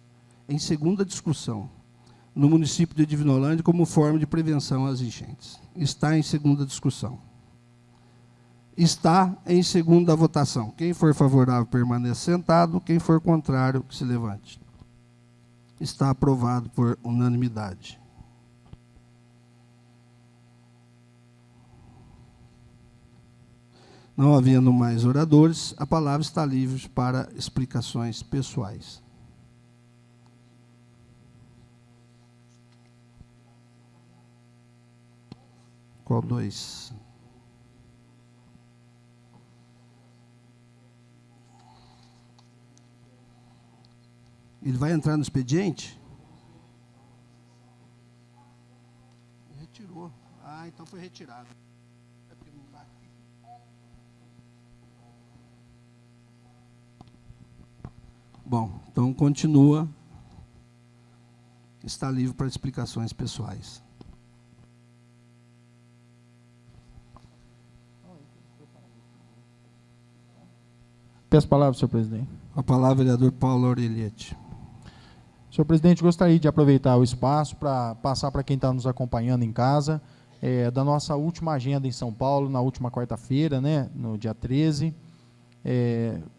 S2: em segunda discussão, no município de Divinolândia, como forma de prevenção às enchentes. Está em segunda discussão. Está em segunda votação. Quem for favorável, permaneça sentado. Quem for contrário, que se levante. Está aprovado por unanimidade. Não havendo mais oradores, a palavra está livre para explicações pessoais. Qual 2? Ele vai entrar no expediente? Retirou. Ah, então foi retirado. É porque não está aqui. Bom, então continua. Está livre para explicações pessoais.
S6: Peço a palavra, senhor presidente.
S2: A palavra, vereador Paulo Aureliete.
S6: Senhor presidente, gostaria de aproveitar o espaço para passar para quem está nos acompanhando em casa, da nossa última agenda em São Paulo, na última quarta-feira, né, no dia 13,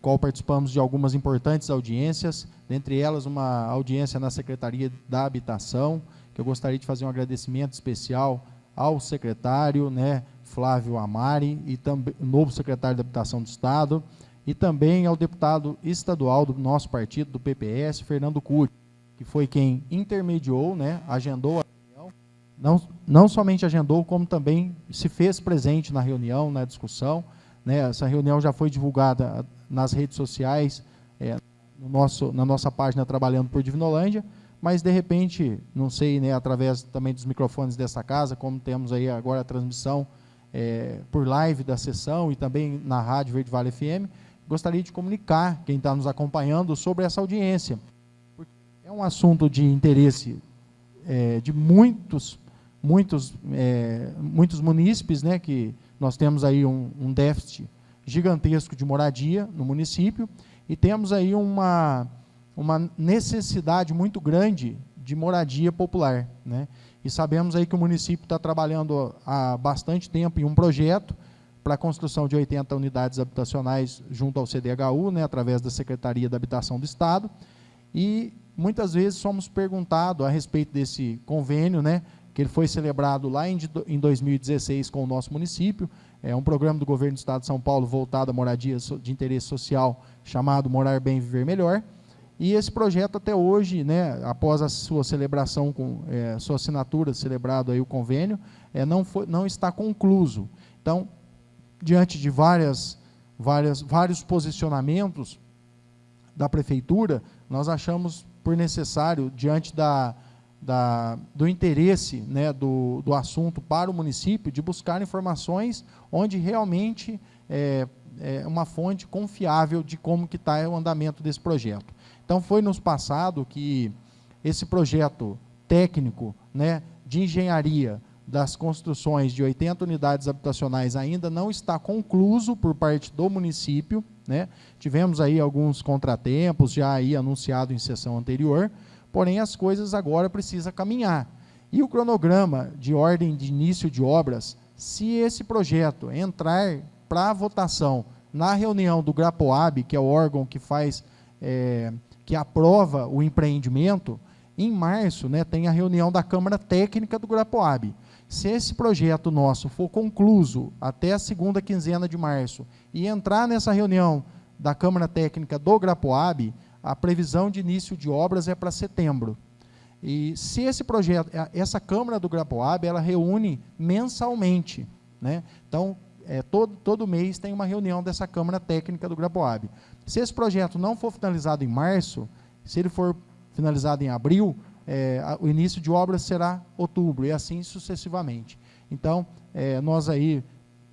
S6: qual participamos de algumas importantes audiências, dentre elas uma audiência na Secretaria da Habitação, que eu gostaria de fazer um agradecimento especial ao secretário, né, Flávio Amari, e também o novo secretário da Habitação do Estado, e também ao deputado estadual do nosso partido, do PPS, Fernando Cury, que foi quem intermediou, né, agendou a reunião, não somente agendou, como também se fez presente na reunião, na discussão, né. Essa reunião já foi divulgada nas redes sociais, na nossa página Trabalhando por Divinolândia, mas, de repente, não sei, né, através também dos microfones dessa casa, como temos aí agora a transmissão por live da sessão e também na Rádio Verde Vale FM, gostaria de comunicar quem está nos acompanhando sobre essa audiência. É um assunto de interesse de muitos munícipes, né, que nós temos aí um déficit gigantesco de moradia no município e temos aí uma necessidade muito grande de moradia popular, né? E sabemos aí que o município está trabalhando há bastante tempo em um projeto para a construção de 80 unidades habitacionais junto ao CDHU, né, através da Secretaria da Habitação do Estado, e muitas vezes somos perguntados a respeito desse convênio, né, que ele foi celebrado lá em 2016 com o nosso município. É um programa do governo do Estado de São Paulo voltado à moradia de interesse social, chamado Morar Bem, Viver Melhor. E esse projeto até hoje, né, após a sua celebração, sua assinatura, celebrado aí o convênio, não está concluso. Então, diante de vários posicionamentos da prefeitura, nós achamos por necessário, diante do interesse, né, do assunto para o município, de buscar informações onde realmente é uma fonte confiável de como que está o andamento desse projeto. Então, foi nos passado que esse projeto técnico, né, de engenharia das construções de 80 unidades habitacionais ainda não está concluso por parte do município, né? Tivemos aí alguns contratempos já aí anunciado em sessão anterior, porém as coisas agora precisam caminhar. E o cronograma de ordem de início de obras, se esse projeto entrar para votação na reunião do GRAPOAB, que é o órgão que faz, que aprova o empreendimento, em março, né, tem a reunião da Câmara Técnica do GRAPOAB. Se esse projeto nosso for concluso até a segunda quinzena de março e entrar nessa reunião da Câmara Técnica do GRAPOAB, a previsão de início de obras é para setembro. E se esse projeto, essa Câmara do GRAPOAB, ela reúne mensalmente, né? Então, todo mês tem uma reunião dessa Câmara Técnica do GRAPOAB. Se esse projeto não for finalizado em março, se ele for finalizado em abril, o início de obras será outubro, e assim sucessivamente. Então, nós aí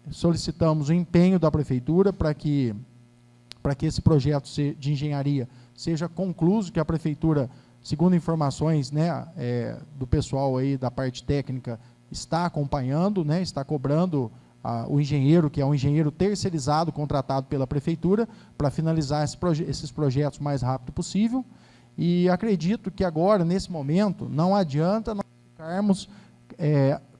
S6: solicitamos o empenho da prefeitura para que esse projeto de engenharia seja concluído, que a prefeitura, segundo informações, né, do pessoal aí da parte técnica, está acompanhando, né, está cobrando o engenheiro, que é um engenheiro terceirizado, contratado pela prefeitura, para finalizar esses projetos o mais rápido possível. E acredito que agora, nesse momento, não adianta nós ficarmos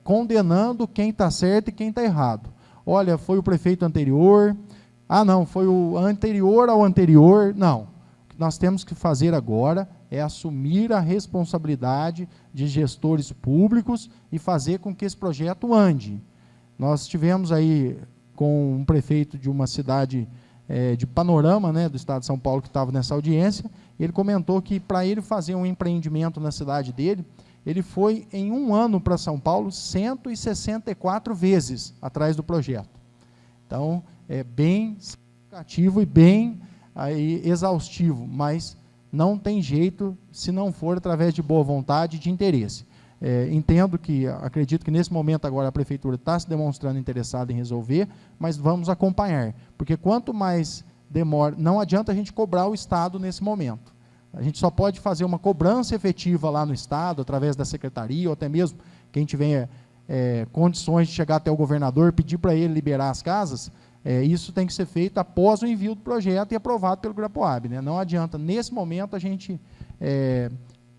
S6: condenando quem está certo e quem está errado. Olha, foi o prefeito anterior, não, foi o anterior ao anterior. Não, o que nós temos que fazer agora é assumir a responsabilidade de gestores públicos e fazer com que esse projeto ande. Nós tivemos aí com um prefeito de uma cidade de Panorama, né, do estado de São Paulo, que estava nessa audiência. Ele comentou que para ele fazer um empreendimento na cidade dele, ele foi em um ano para São Paulo 164 vezes atrás do projeto. Então, é bem significativo e bem aí, exaustivo, mas não tem jeito se não for através de boa vontade e de interesse. Acredito que nesse momento agora a prefeitura está se demonstrando interessada em resolver, mas vamos acompanhar, porque quanto mais demora, não adianta a gente cobrar o Estado nesse momento. A gente só pode fazer uma cobrança efetiva lá no Estado, através da secretaria, ou até mesmo quem tiver condições de chegar até o governador, pedir para ele liberar as casas. Isso tem que ser feito após o envio do projeto e aprovado pelo GRAPOAB, né? Não adianta, nesse momento, a gente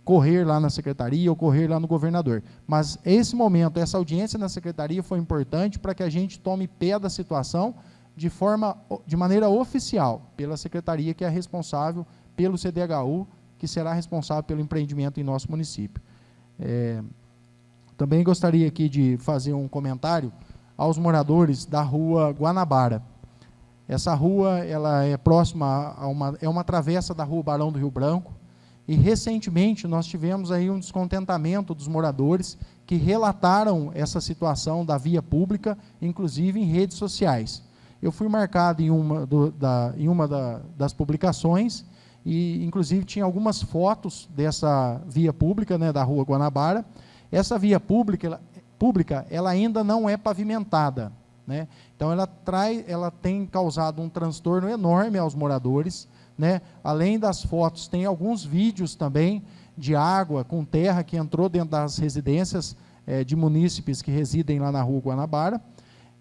S6: correr lá na secretaria ou correr lá no governador. Mas esse momento, essa audiência na secretaria foi importante para que a gente tome pé da situação de maneira oficial, pela secretaria que é responsável pelo CDHU, que será responsável pelo empreendimento em nosso município. Também gostaria aqui de fazer um comentário aos moradores da rua Guanabara. Essa rua ela é próxima a uma travessa da rua Barão do Rio Branco, e recentemente nós tivemos aí um descontentamento dos moradores que relataram essa situação da via pública, inclusive em redes sociais. Eu fui marcado em uma das publicações, e inclusive tinha algumas fotos dessa via pública, né, da rua Guanabara. Essa via pública ela ainda não é pavimentada, né? Então ela tem causado um transtorno enorme aos moradores. né? Além das fotos, tem alguns vídeos também de água com terra que entrou dentro das residências de munícipes que residem lá na Rua Guanabara.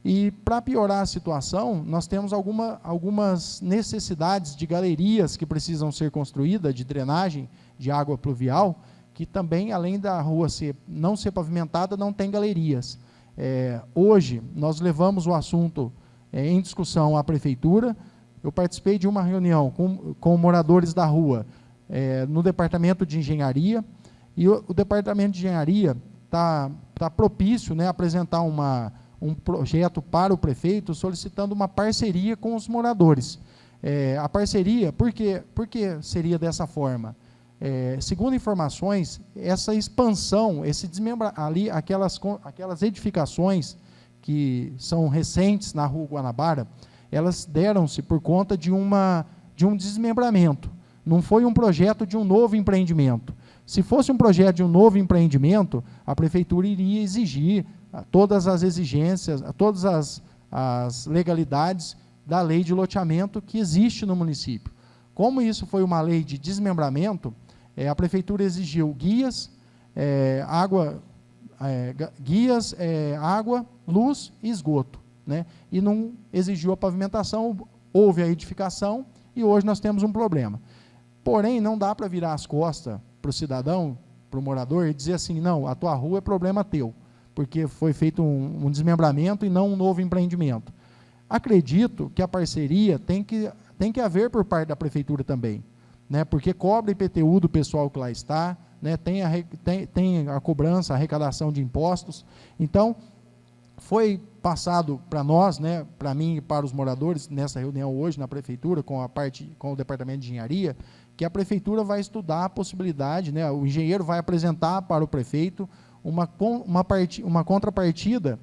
S6: E, para piorar a situação, nós temos algumas necessidades de galerias que precisam ser construídas, de drenagem de água pluvial, que também, além da rua não ser pavimentada, não tem galerias. Hoje, nós levamos o assunto em discussão à Prefeitura. Eu participei de uma reunião com moradores da rua, no Departamento de Engenharia, e o Departamento de Engenharia está propício, né, a apresentar um projeto para o prefeito, solicitando uma parceria com os moradores. A parceria, por que seria dessa forma? Segundo informações, essa expansão, esse ali, aquelas edificações que são recentes na Rua Guanabara, elas deram-se por conta de um desmembramento. Não foi um projeto de um novo empreendimento. Se fosse um projeto de um novo empreendimento, a prefeitura iria exigir todas as exigências, todas as legalidades da lei de loteamento que existe no município. Como isso foi uma lei de desmembramento, a prefeitura exigiu guias, água, luz e esgoto, né? E não exigiu a pavimentação, houve a edificação e hoje nós temos um problema. Porém, não dá para virar as costas para o cidadão, para o morador, e dizer assim, não, a tua rua é problema teu, porque foi feito um desmembramento e não um novo empreendimento. Acredito que a parceria tem que haver por parte da prefeitura também, né, porque cobra IPTU do pessoal que lá está, né, tem a cobrança, a arrecadação de impostos. Então, foi passado para nós, né, para mim e para os moradores, nessa reunião hoje na prefeitura, com o Departamento de Engenharia, que a prefeitura vai estudar a possibilidade, né, o engenheiro vai apresentar para o prefeito uma contrapartida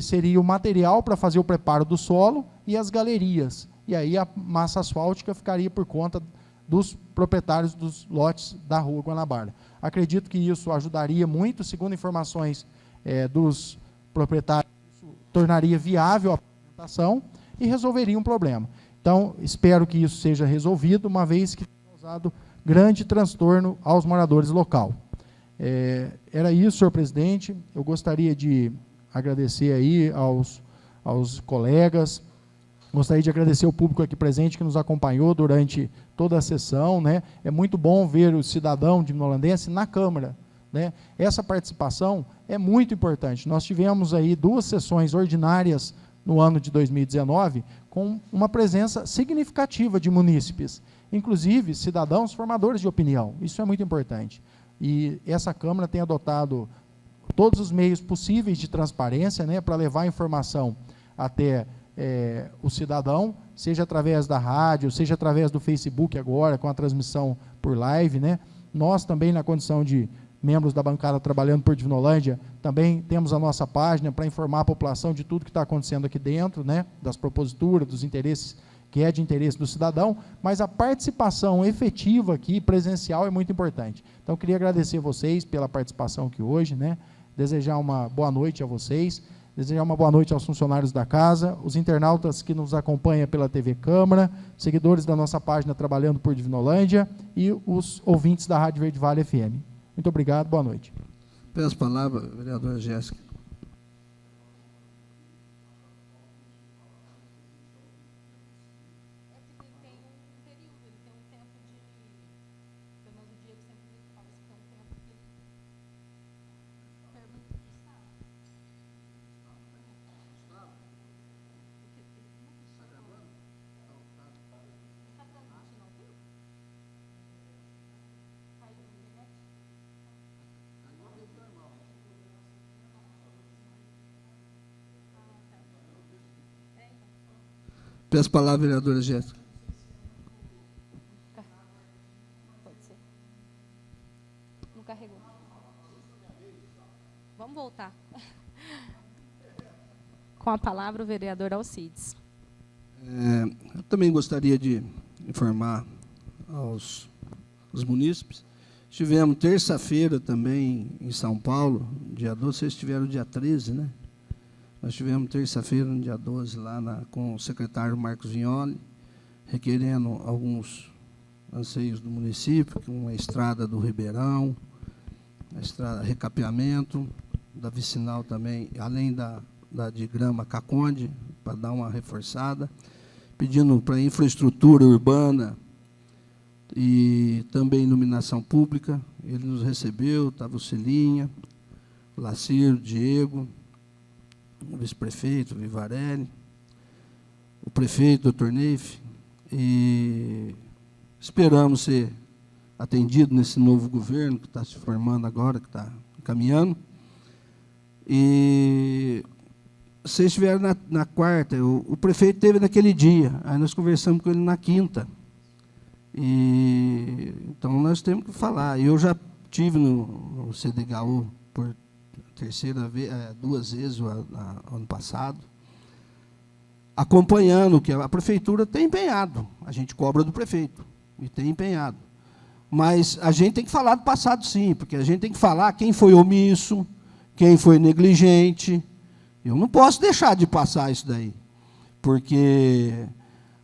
S6: seria o material para fazer o preparo do solo e as galerias. E aí a massa asfáltica ficaria por conta dos proprietários dos lotes da Rua Guanabara. Acredito que isso ajudaria muito, segundo informações dos proprietários, isso tornaria viável a pavimentação e resolveria um problema. Então, espero que isso seja resolvido, uma vez que tem causado grande transtorno aos moradores local. Era isso, senhor presidente. Eu gostaria de agradecer aí aos colegas, gostaria de agradecer ao público aqui presente que nos acompanhou durante toda a sessão, né? É muito bom ver o cidadão divinolandense na Câmara, né? Essa participação é muito importante. Nós tivemos aí 2 sessões ordinárias no ano de 2019, com uma presença significativa de munícipes, inclusive cidadãos formadores de opinião. Isso é muito importante. E essa Câmara tem adotado todos os meios possíveis de transparência, né, para levar a informação até o cidadão, seja através da rádio, seja através do Facebook agora, com a transmissão por live, né? Nós também, na condição de membros da bancada trabalhando por Divinolândia, também temos a nossa página para informar a população de tudo que está acontecendo aqui dentro, né, das proposituras, dos interesses, que é de interesse do cidadão, mas a participação efetiva aqui, presencial, é muito importante. Então, eu queria agradecer vocês pela participação aqui hoje, né, desejar uma boa noite a vocês, desejar uma boa noite aos funcionários da casa, os internautas que nos acompanham pela TV Câmara, seguidores da nossa página Trabalhando por Divinolândia e os ouvintes da Rádio Verde Vale FM. Muito obrigado, boa noite.
S2: Peço a palavra, vereadora Jéssica. Peço a palavra, vereadora Jéssica.
S9: Pode ser. Não carregou. Vamos voltar. Com a palavra, o vereador Alcides.
S2: Eu também gostaria de informar aos munícipes. Estivemos terça-feira também em São Paulo, dia 12, vocês estiveram dia 13, né? Nós tivemos terça-feira, no dia 12, lá com o secretário Marcos Vignoli, requerendo alguns anseios do município, como a estrada do Ribeirão, a estrada recapeamento, da vicinal também, além da de Grama Caconde, para dar uma reforçada, pedindo para infraestrutura urbana e também iluminação pública. Ele nos recebeu, estava o Celinha, o Lacir, o Diego, o vice-prefeito, o Vivarelli, o prefeito, o Dr. Neif, e esperamos ser atendido nesse novo governo que está se formando agora, que está caminhando. E vocês estiveram na quarta, o prefeito esteve naquele dia, aí nós conversamos com ele na quinta. E, então, nós temos que falar. Eu já estive no CDHU por terceira vez, 2 vezes ano passado, acompanhando que a prefeitura tem empenhado. A gente cobra do prefeito, e tem empenhado. Mas a gente tem que falar do passado, sim, porque a gente tem que falar quem foi omisso, quem foi negligente. Eu não posso deixar de passar isso daí, porque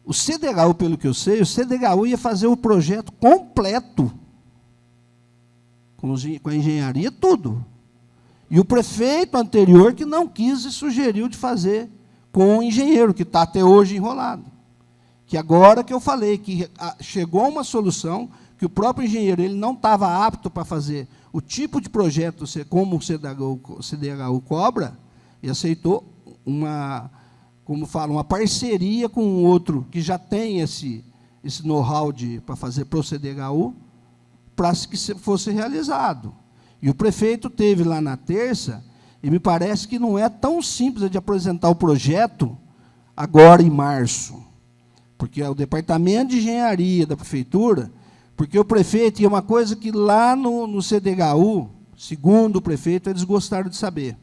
S2: o CDHU, pelo que eu sei, o CDHU ia fazer o projeto completo, com a engenharia, tudo. E o prefeito anterior que não quis e sugeriu de fazer com o engenheiro, que está até hoje enrolado. Que agora que eu falei, que chegou a uma solução, que o próprio engenheiro ele não estava apto para fazer o tipo de projeto como o CDHU cobra, e aceitou como fala, uma parceria com um outro que já tem esse know-how para fazer para o CDHU, para que fosse realizado. E o prefeito teve lá na terça, e me parece que não é tão simples de apresentar o projeto agora em março, porque é o departamento de engenharia da prefeitura, porque o prefeito, e é uma coisa que lá no CDHU, segundo o prefeito, eles gostaram de saber.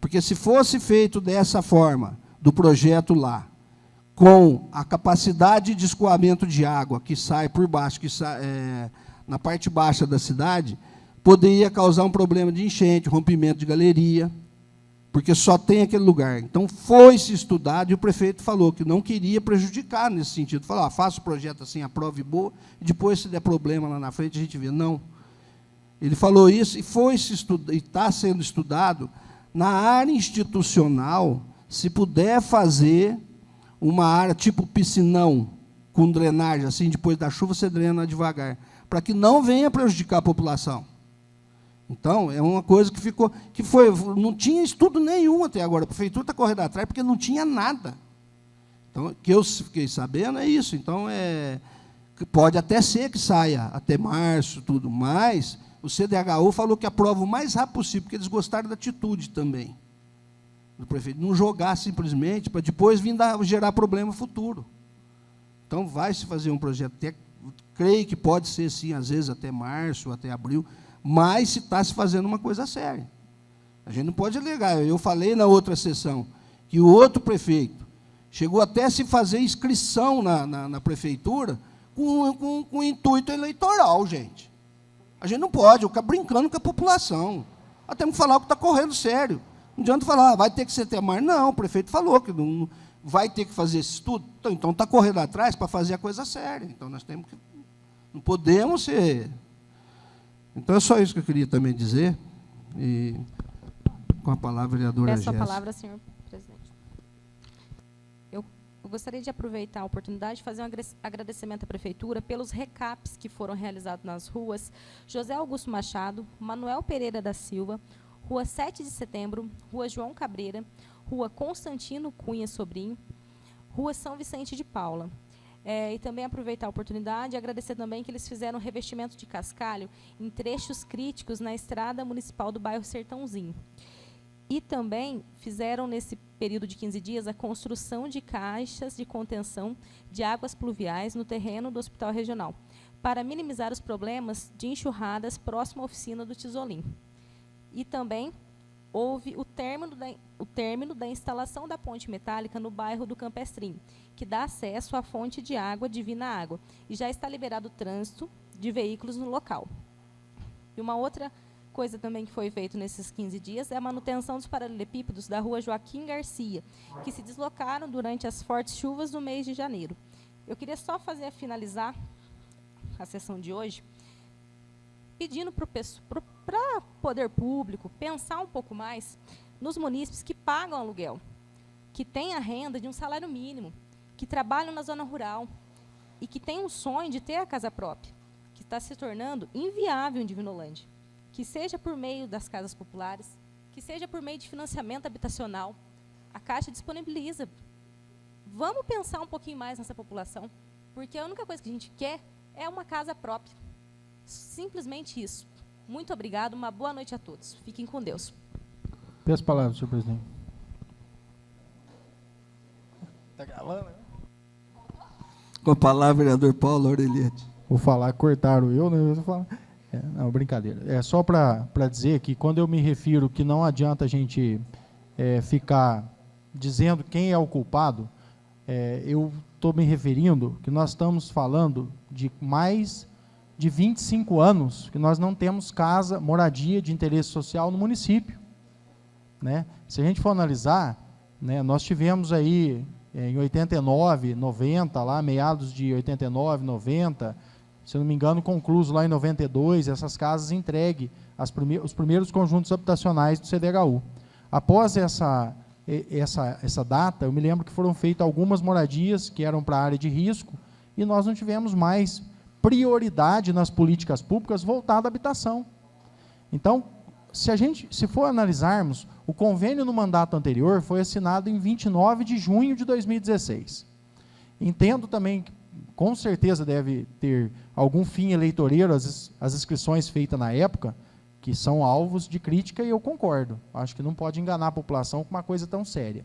S2: Porque se fosse feito dessa forma, do projeto lá, com a capacidade de escoamento de água que sai por baixo, que sai, na parte baixa da cidade, poderia causar um problema de enchente, rompimento de galeria, porque só tem aquele lugar. Então, foi-se estudado, e o prefeito falou que não queria prejudicar nesse sentido. Falou, faça o projeto assim, aprove boa, e depois, se der problema lá na frente, a gente vê. Não. Ele falou isso, e foi-se estudado, e está sendo estudado, na área institucional, se puder fazer uma área tipo piscinão, com drenagem, assim, depois da chuva, você drena devagar, para que não venha prejudicar a população. Então, é uma coisa não tinha estudo nenhum até agora. A prefeitura está correndo atrás porque não tinha nada. Então, o que eu fiquei sabendo é isso. Então, pode até ser que saia até março, tudo, mas o CDHU falou que aprova o mais rápido possível, porque eles gostaram da atitude também do prefeito, não jogar simplesmente para depois vir gerar problema futuro. Então, vai se fazer um projeto técnico, creio que pode ser, sim, às vezes até março, até abril, mas se está se fazendo uma coisa séria. A gente não pode alegar. Eu falei na outra sessão que o outro prefeito chegou até a se fazer inscrição na prefeitura com intuito eleitoral, gente. A gente não pode ficar brincando com a população. Nós temos que falar o que está correndo sério. Não adianta falar, vai ter que ser até março. Não, o prefeito falou que não vai ter que fazer esse estudo. Então, está correndo atrás para fazer a coisa séria. Então, nós temos que... Não podemos ser... Então, é só isso que eu queria também dizer. E, com a palavra, vereadora Jéssica.
S9: Peço a palavra, senhor presidente. Eu gostaria de aproveitar a oportunidade de fazer um agradecimento à prefeitura pelos recaps que foram realizados nas ruas José Augusto Machado, Manuel Pereira da Silva, Rua 7 de Setembro, Rua João Cabreira, Rua Constantino Cunha Sobrinho, Rua São Vicente de Paula. E também aproveitar a oportunidade e agradecer também que eles fizeram revestimento de cascalho em trechos críticos na estrada municipal do bairro Sertãozinho. E também fizeram, nesse período de 15 dias, a construção de caixas de contenção de águas pluviais no terreno do Hospital Regional, para minimizar os problemas de enxurradas próximo à oficina do Tizolim. E também houve o término da instalação da ponte metálica no bairro do Campestrim, que dá acesso à fonte de água Divina Água, e já está liberado o trânsito de veículos no local. E uma outra coisa também que foi feita nesses 15 dias é a manutenção dos paralelepípedos da rua Joaquim Garcia, que se deslocaram durante as fortes chuvas do mês de janeiro. Eu queria só finalizar a sessão de hoje, pedindo para o poder público pensar um pouco mais nos munícipes que pagam aluguel, que têm a renda de um salário mínimo, que trabalham na zona rural e que têm um sonho de ter a casa própria, que está se tornando inviável em Divinolândia, que seja por meio das casas populares, que seja por meio de financiamento habitacional. A Caixa disponibiliza. Vamos pensar um pouquinho mais nessa população, porque a única coisa que a gente quer é uma casa própria. Simplesmente isso. Muito obrigado, uma boa noite a todos. Fiquem com Deus.
S6: Peço a palavra, senhor presidente. Está gravando, né?
S2: Com a palavra, vereador Paulo Aureliette.
S6: Vou falar, cortaram eu, né? Eu vou falar. Não, brincadeira. É só para dizer que quando eu me refiro que não adianta a gente ficar dizendo quem é o culpado, eu estou me referindo que nós estamos falando de mais de 25 anos que nós não temos casa, moradia de interesse social no município, né? Se a gente for analisar, né, nós tivemos aí em 89, 90, lá meados de 89, 90, se eu não me engano, concluso lá em 92, essas casas entregues, os primeiros conjuntos habitacionais do CDHU. Após essa data, eu me lembro que foram feitas algumas moradias que eram para a área de risco, e nós não tivemos mais prioridade nas políticas públicas voltada à habitação. Então, se for analisarmos, o convênio no mandato anterior foi assinado em 29 de junho de 2016. Entendo também que, com certeza, deve ter algum fim eleitoreiro as inscrições feitas na época, que são alvos de crítica, e eu concordo. Acho que não pode enganar a população com uma coisa tão séria.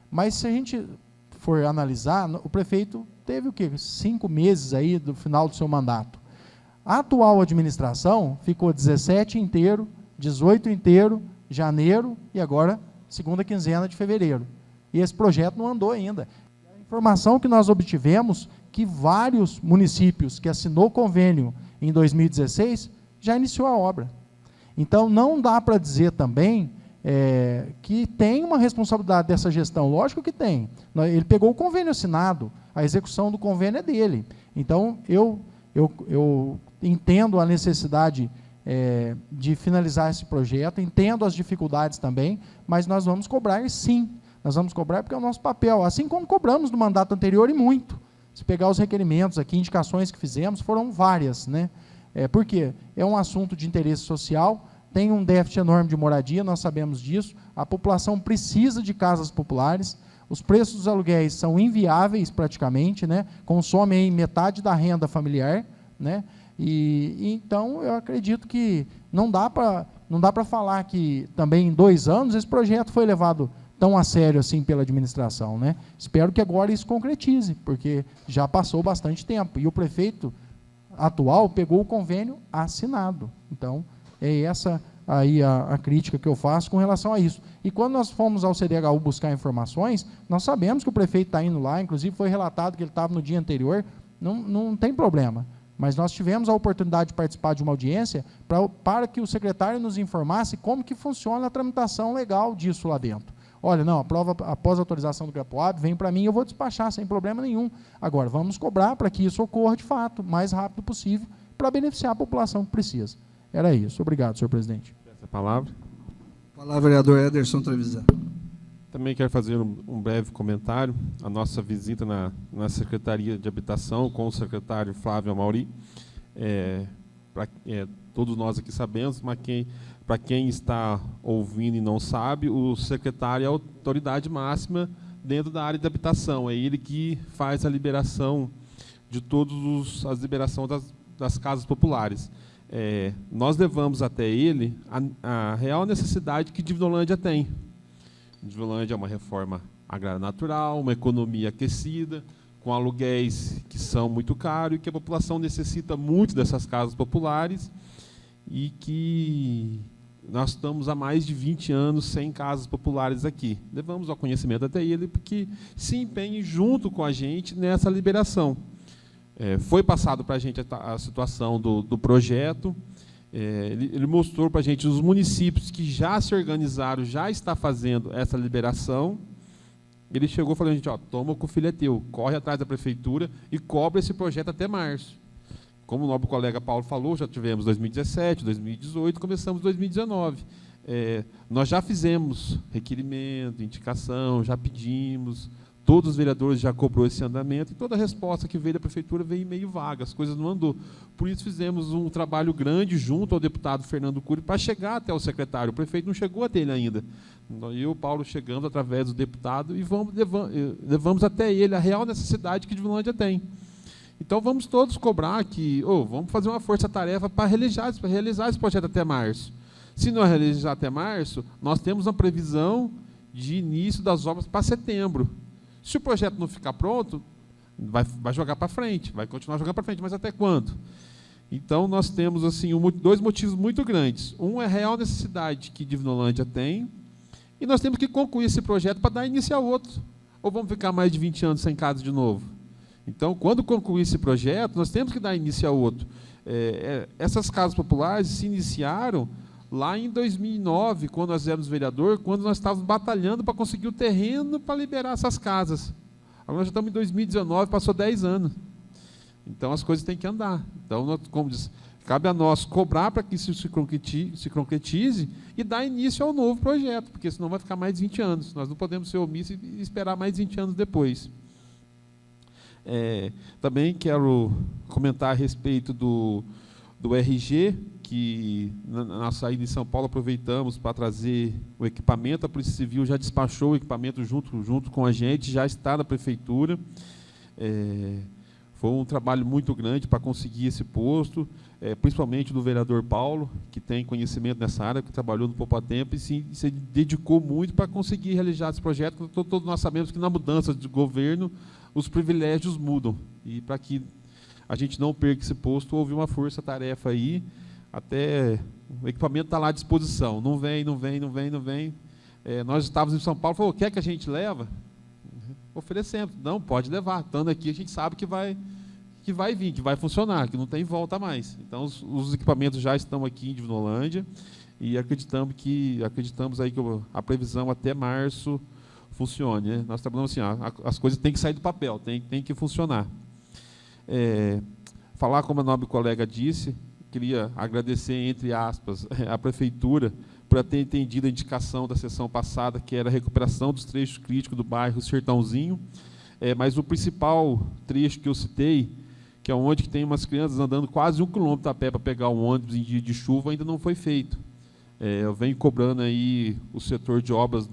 S6: Mas, se a gente for analisar, o prefeito teve o quê? 5 meses aí do final do seu mandato. A atual administração ficou 17 inteiro, 18 inteiro, janeiro e agora segunda quinzena de fevereiro. E esse projeto não andou ainda. A informação que nós obtivemos, que vários municípios que assinou convênio em 2016 já iniciou a obra. Então, não dá para dizer também que tem uma responsabilidade dessa gestão. Lógico que tem. Ele pegou o convênio assinado, a execução do convênio é dele. Então, eu entendo a necessidade de finalizar esse projeto, entendo as dificuldades também, mas nós vamos cobrar sim. Nós vamos cobrar porque é o nosso papel, assim como cobramos no mandato anterior e muito. Se pegar os requerimentos aqui, indicações que fizemos, foram várias, né? Por quê? É um assunto de interesse social, tem um déficit enorme de moradia, nós sabemos disso, a população precisa de casas populares, os preços dos aluguéis são inviáveis praticamente, né? Consomem aí metade da renda familiar, né? E então eu acredito que não dá para falar que também em 2 anos esse projeto foi levado tão a sério assim pela administração, né? Espero que agora isso concretize, porque já passou bastante tempo e o prefeito atual pegou o convênio assinado. Então, é essa aí a crítica que eu faço com relação a isso. E quando nós fomos ao CDHU buscar informações, nós sabemos que o prefeito está indo lá, inclusive foi relatado que ele estava no dia anterior, não tem problema. Mas nós tivemos a oportunidade de participar de uma audiência para que o secretário nos informasse como que funciona a tramitação legal disso lá dentro. Olha, não, a prova após a autorização do GRAPOAB vem para mim, eu vou despachar sem problema nenhum. Agora, vamos cobrar para que isso ocorra de fato, o mais rápido possível, para beneficiar a população que precisa. Era isso. Obrigado, senhor presidente.
S7: Essa palavra.
S2: Palavra, vereador Ederson Trevisan.
S7: Também quero fazer um breve comentário. A nossa visita na Secretaria de Habitação com o secretário Flávio Amauri, todos nós aqui sabemos, mas para quem está ouvindo e não sabe, o secretário é a autoridade máxima dentro da área de habitação. É ele que faz a liberação de as liberações das casas populares. Nós levamos até ele a real necessidade que Divinolândia tem. Divinolândia é uma reforma agrária natural, uma economia aquecida, com aluguéis que são muito caros e que a população necessita muito dessas casas populares e que nós estamos há mais de 20 anos sem casas populares aqui. Levamos ao conhecimento até ele porque se empenhe junto com a gente nessa liberação. Foi passado para a gente a situação do projeto, ele mostrou para a gente os municípios que já se organizaram, já está fazendo essa liberação, ele chegou falando, gente, ó, toma que o filho é teu, corre atrás da prefeitura e cobra esse projeto até março. Como o nobre colega Paulo falou, já tivemos 2017, 2018, começamos 2019. Nós já fizemos requerimento, indicação, já pedimos, todos os vereadores já cobrou esse andamento, e toda a resposta que veio da prefeitura veio meio vaga, as coisas não andou. Por isso fizemos um trabalho grande junto ao deputado Fernando Cury para chegar até o secretário. O prefeito não chegou até ele ainda. Eu e o Paulo chegamos através do deputado e levamos até ele a real necessidade que Divinolândia tem. Então vamos todos cobrar que, vamos fazer uma força-tarefa para realizar esse projeto até março. Se não realizar até março, nós temos uma previsão de início das obras para setembro. Se o projeto não ficar pronto, vai jogar para frente, vai continuar jogando para frente, mas até quando? Então, nós temos assim, dois motivos muito grandes. Um é a real necessidade que Divinolândia tem, e nós temos que concluir esse projeto para dar início ao outro. Ou vamos ficar mais de 20 anos sem casa de novo? Então, quando concluir esse projeto, nós temos que dar início ao outro. Essas casas populares se iniciaram lá em 2009, quando nós éramos vereador, quando nós estávamos batalhando para conseguir o terreno para liberar essas casas. Agora nós já estamos em 2019, passou 10 anos. Então as coisas têm que andar. Então, como diz, cabe a nós cobrar para que isso se concretize e dar início ao novo projeto, porque senão vai ficar mais de 20 anos. Nós não podemos ser omissos e esperar mais de 20 anos depois. Também quero comentar a respeito do RG, que na saída em São Paulo aproveitamos para trazer o equipamento. A Polícia Civil já despachou o equipamento junto com a gente, já está na prefeitura. Foi um trabalho muito grande para conseguir esse posto, principalmente do vereador Paulo, que tem conhecimento nessa área, que trabalhou no Poupatempo e se dedicou muito para conseguir realizar esse projeto. Todos nós sabemos que na mudança de governo os privilégios mudam, e para que a gente não perca esse posto, houve uma força-tarefa aí, até o equipamento está lá à disposição, não vem. Nós estávamos em São Paulo, falou, quer que a gente leva? Oferecemos, não, pode levar, estando aqui a gente sabe que vai vir, que vai funcionar, que não tem volta mais. Então os equipamentos já estão aqui em Divinolândia, e acreditamos aí que a previsão até março funcione, né? Nós trabalhamos assim, as coisas têm que sair do papel, tem que funcionar. Falar como a nobre colega disse, queria agradecer, entre aspas, a prefeitura por ter entendido a indicação da sessão passada, que era a recuperação dos trechos críticos do bairro Sertãozinho, mas o principal trecho que eu citei, que é onde tem umas crianças andando quase 1 quilômetro a pé para pegar um ônibus em dia de chuva, ainda não foi feito. Eu venho cobrando aí o setor de obras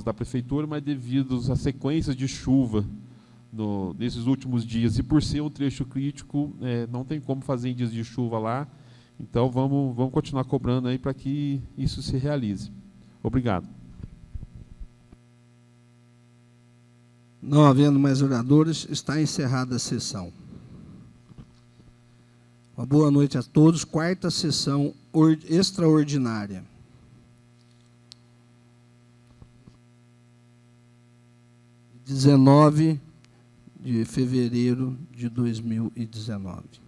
S7: da prefeitura, mas devido às sequências de chuva nesses últimos dias, e por ser um trecho crítico, não tem como fazer em dias de chuva lá, então vamos continuar cobrando aí para que isso se realize. Obrigado.
S2: Não havendo mais oradores, está encerrada a sessão. Uma boa noite a todos. Quarta sessão extraordinária. 19 de fevereiro de 2019.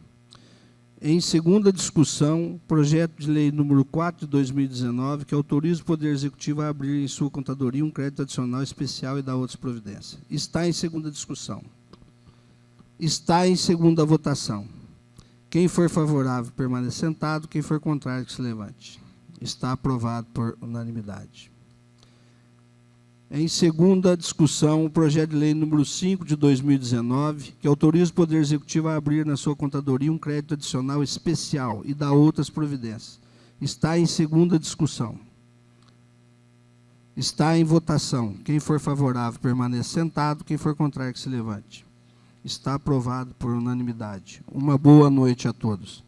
S2: Em segunda discussão, projeto de lei número 4 de 2019, que autoriza o Poder Executivo a abrir em sua contadoria um crédito adicional especial e dar outras providências. Está em segunda discussão. Está em segunda votação. Quem for favorável, permaneça sentado. Quem for contrário, que se levante. Está aprovado por unanimidade. Em segunda discussão, o projeto de lei número 5 de 2019, que autoriza o Poder Executivo a abrir na sua contadoria um crédito adicional especial e dar outras providências. Está em segunda discussão. Está em votação. Quem for favorável, permaneça sentado. Quem for contrário, que se levante. Está aprovado por unanimidade. Uma boa noite a todos.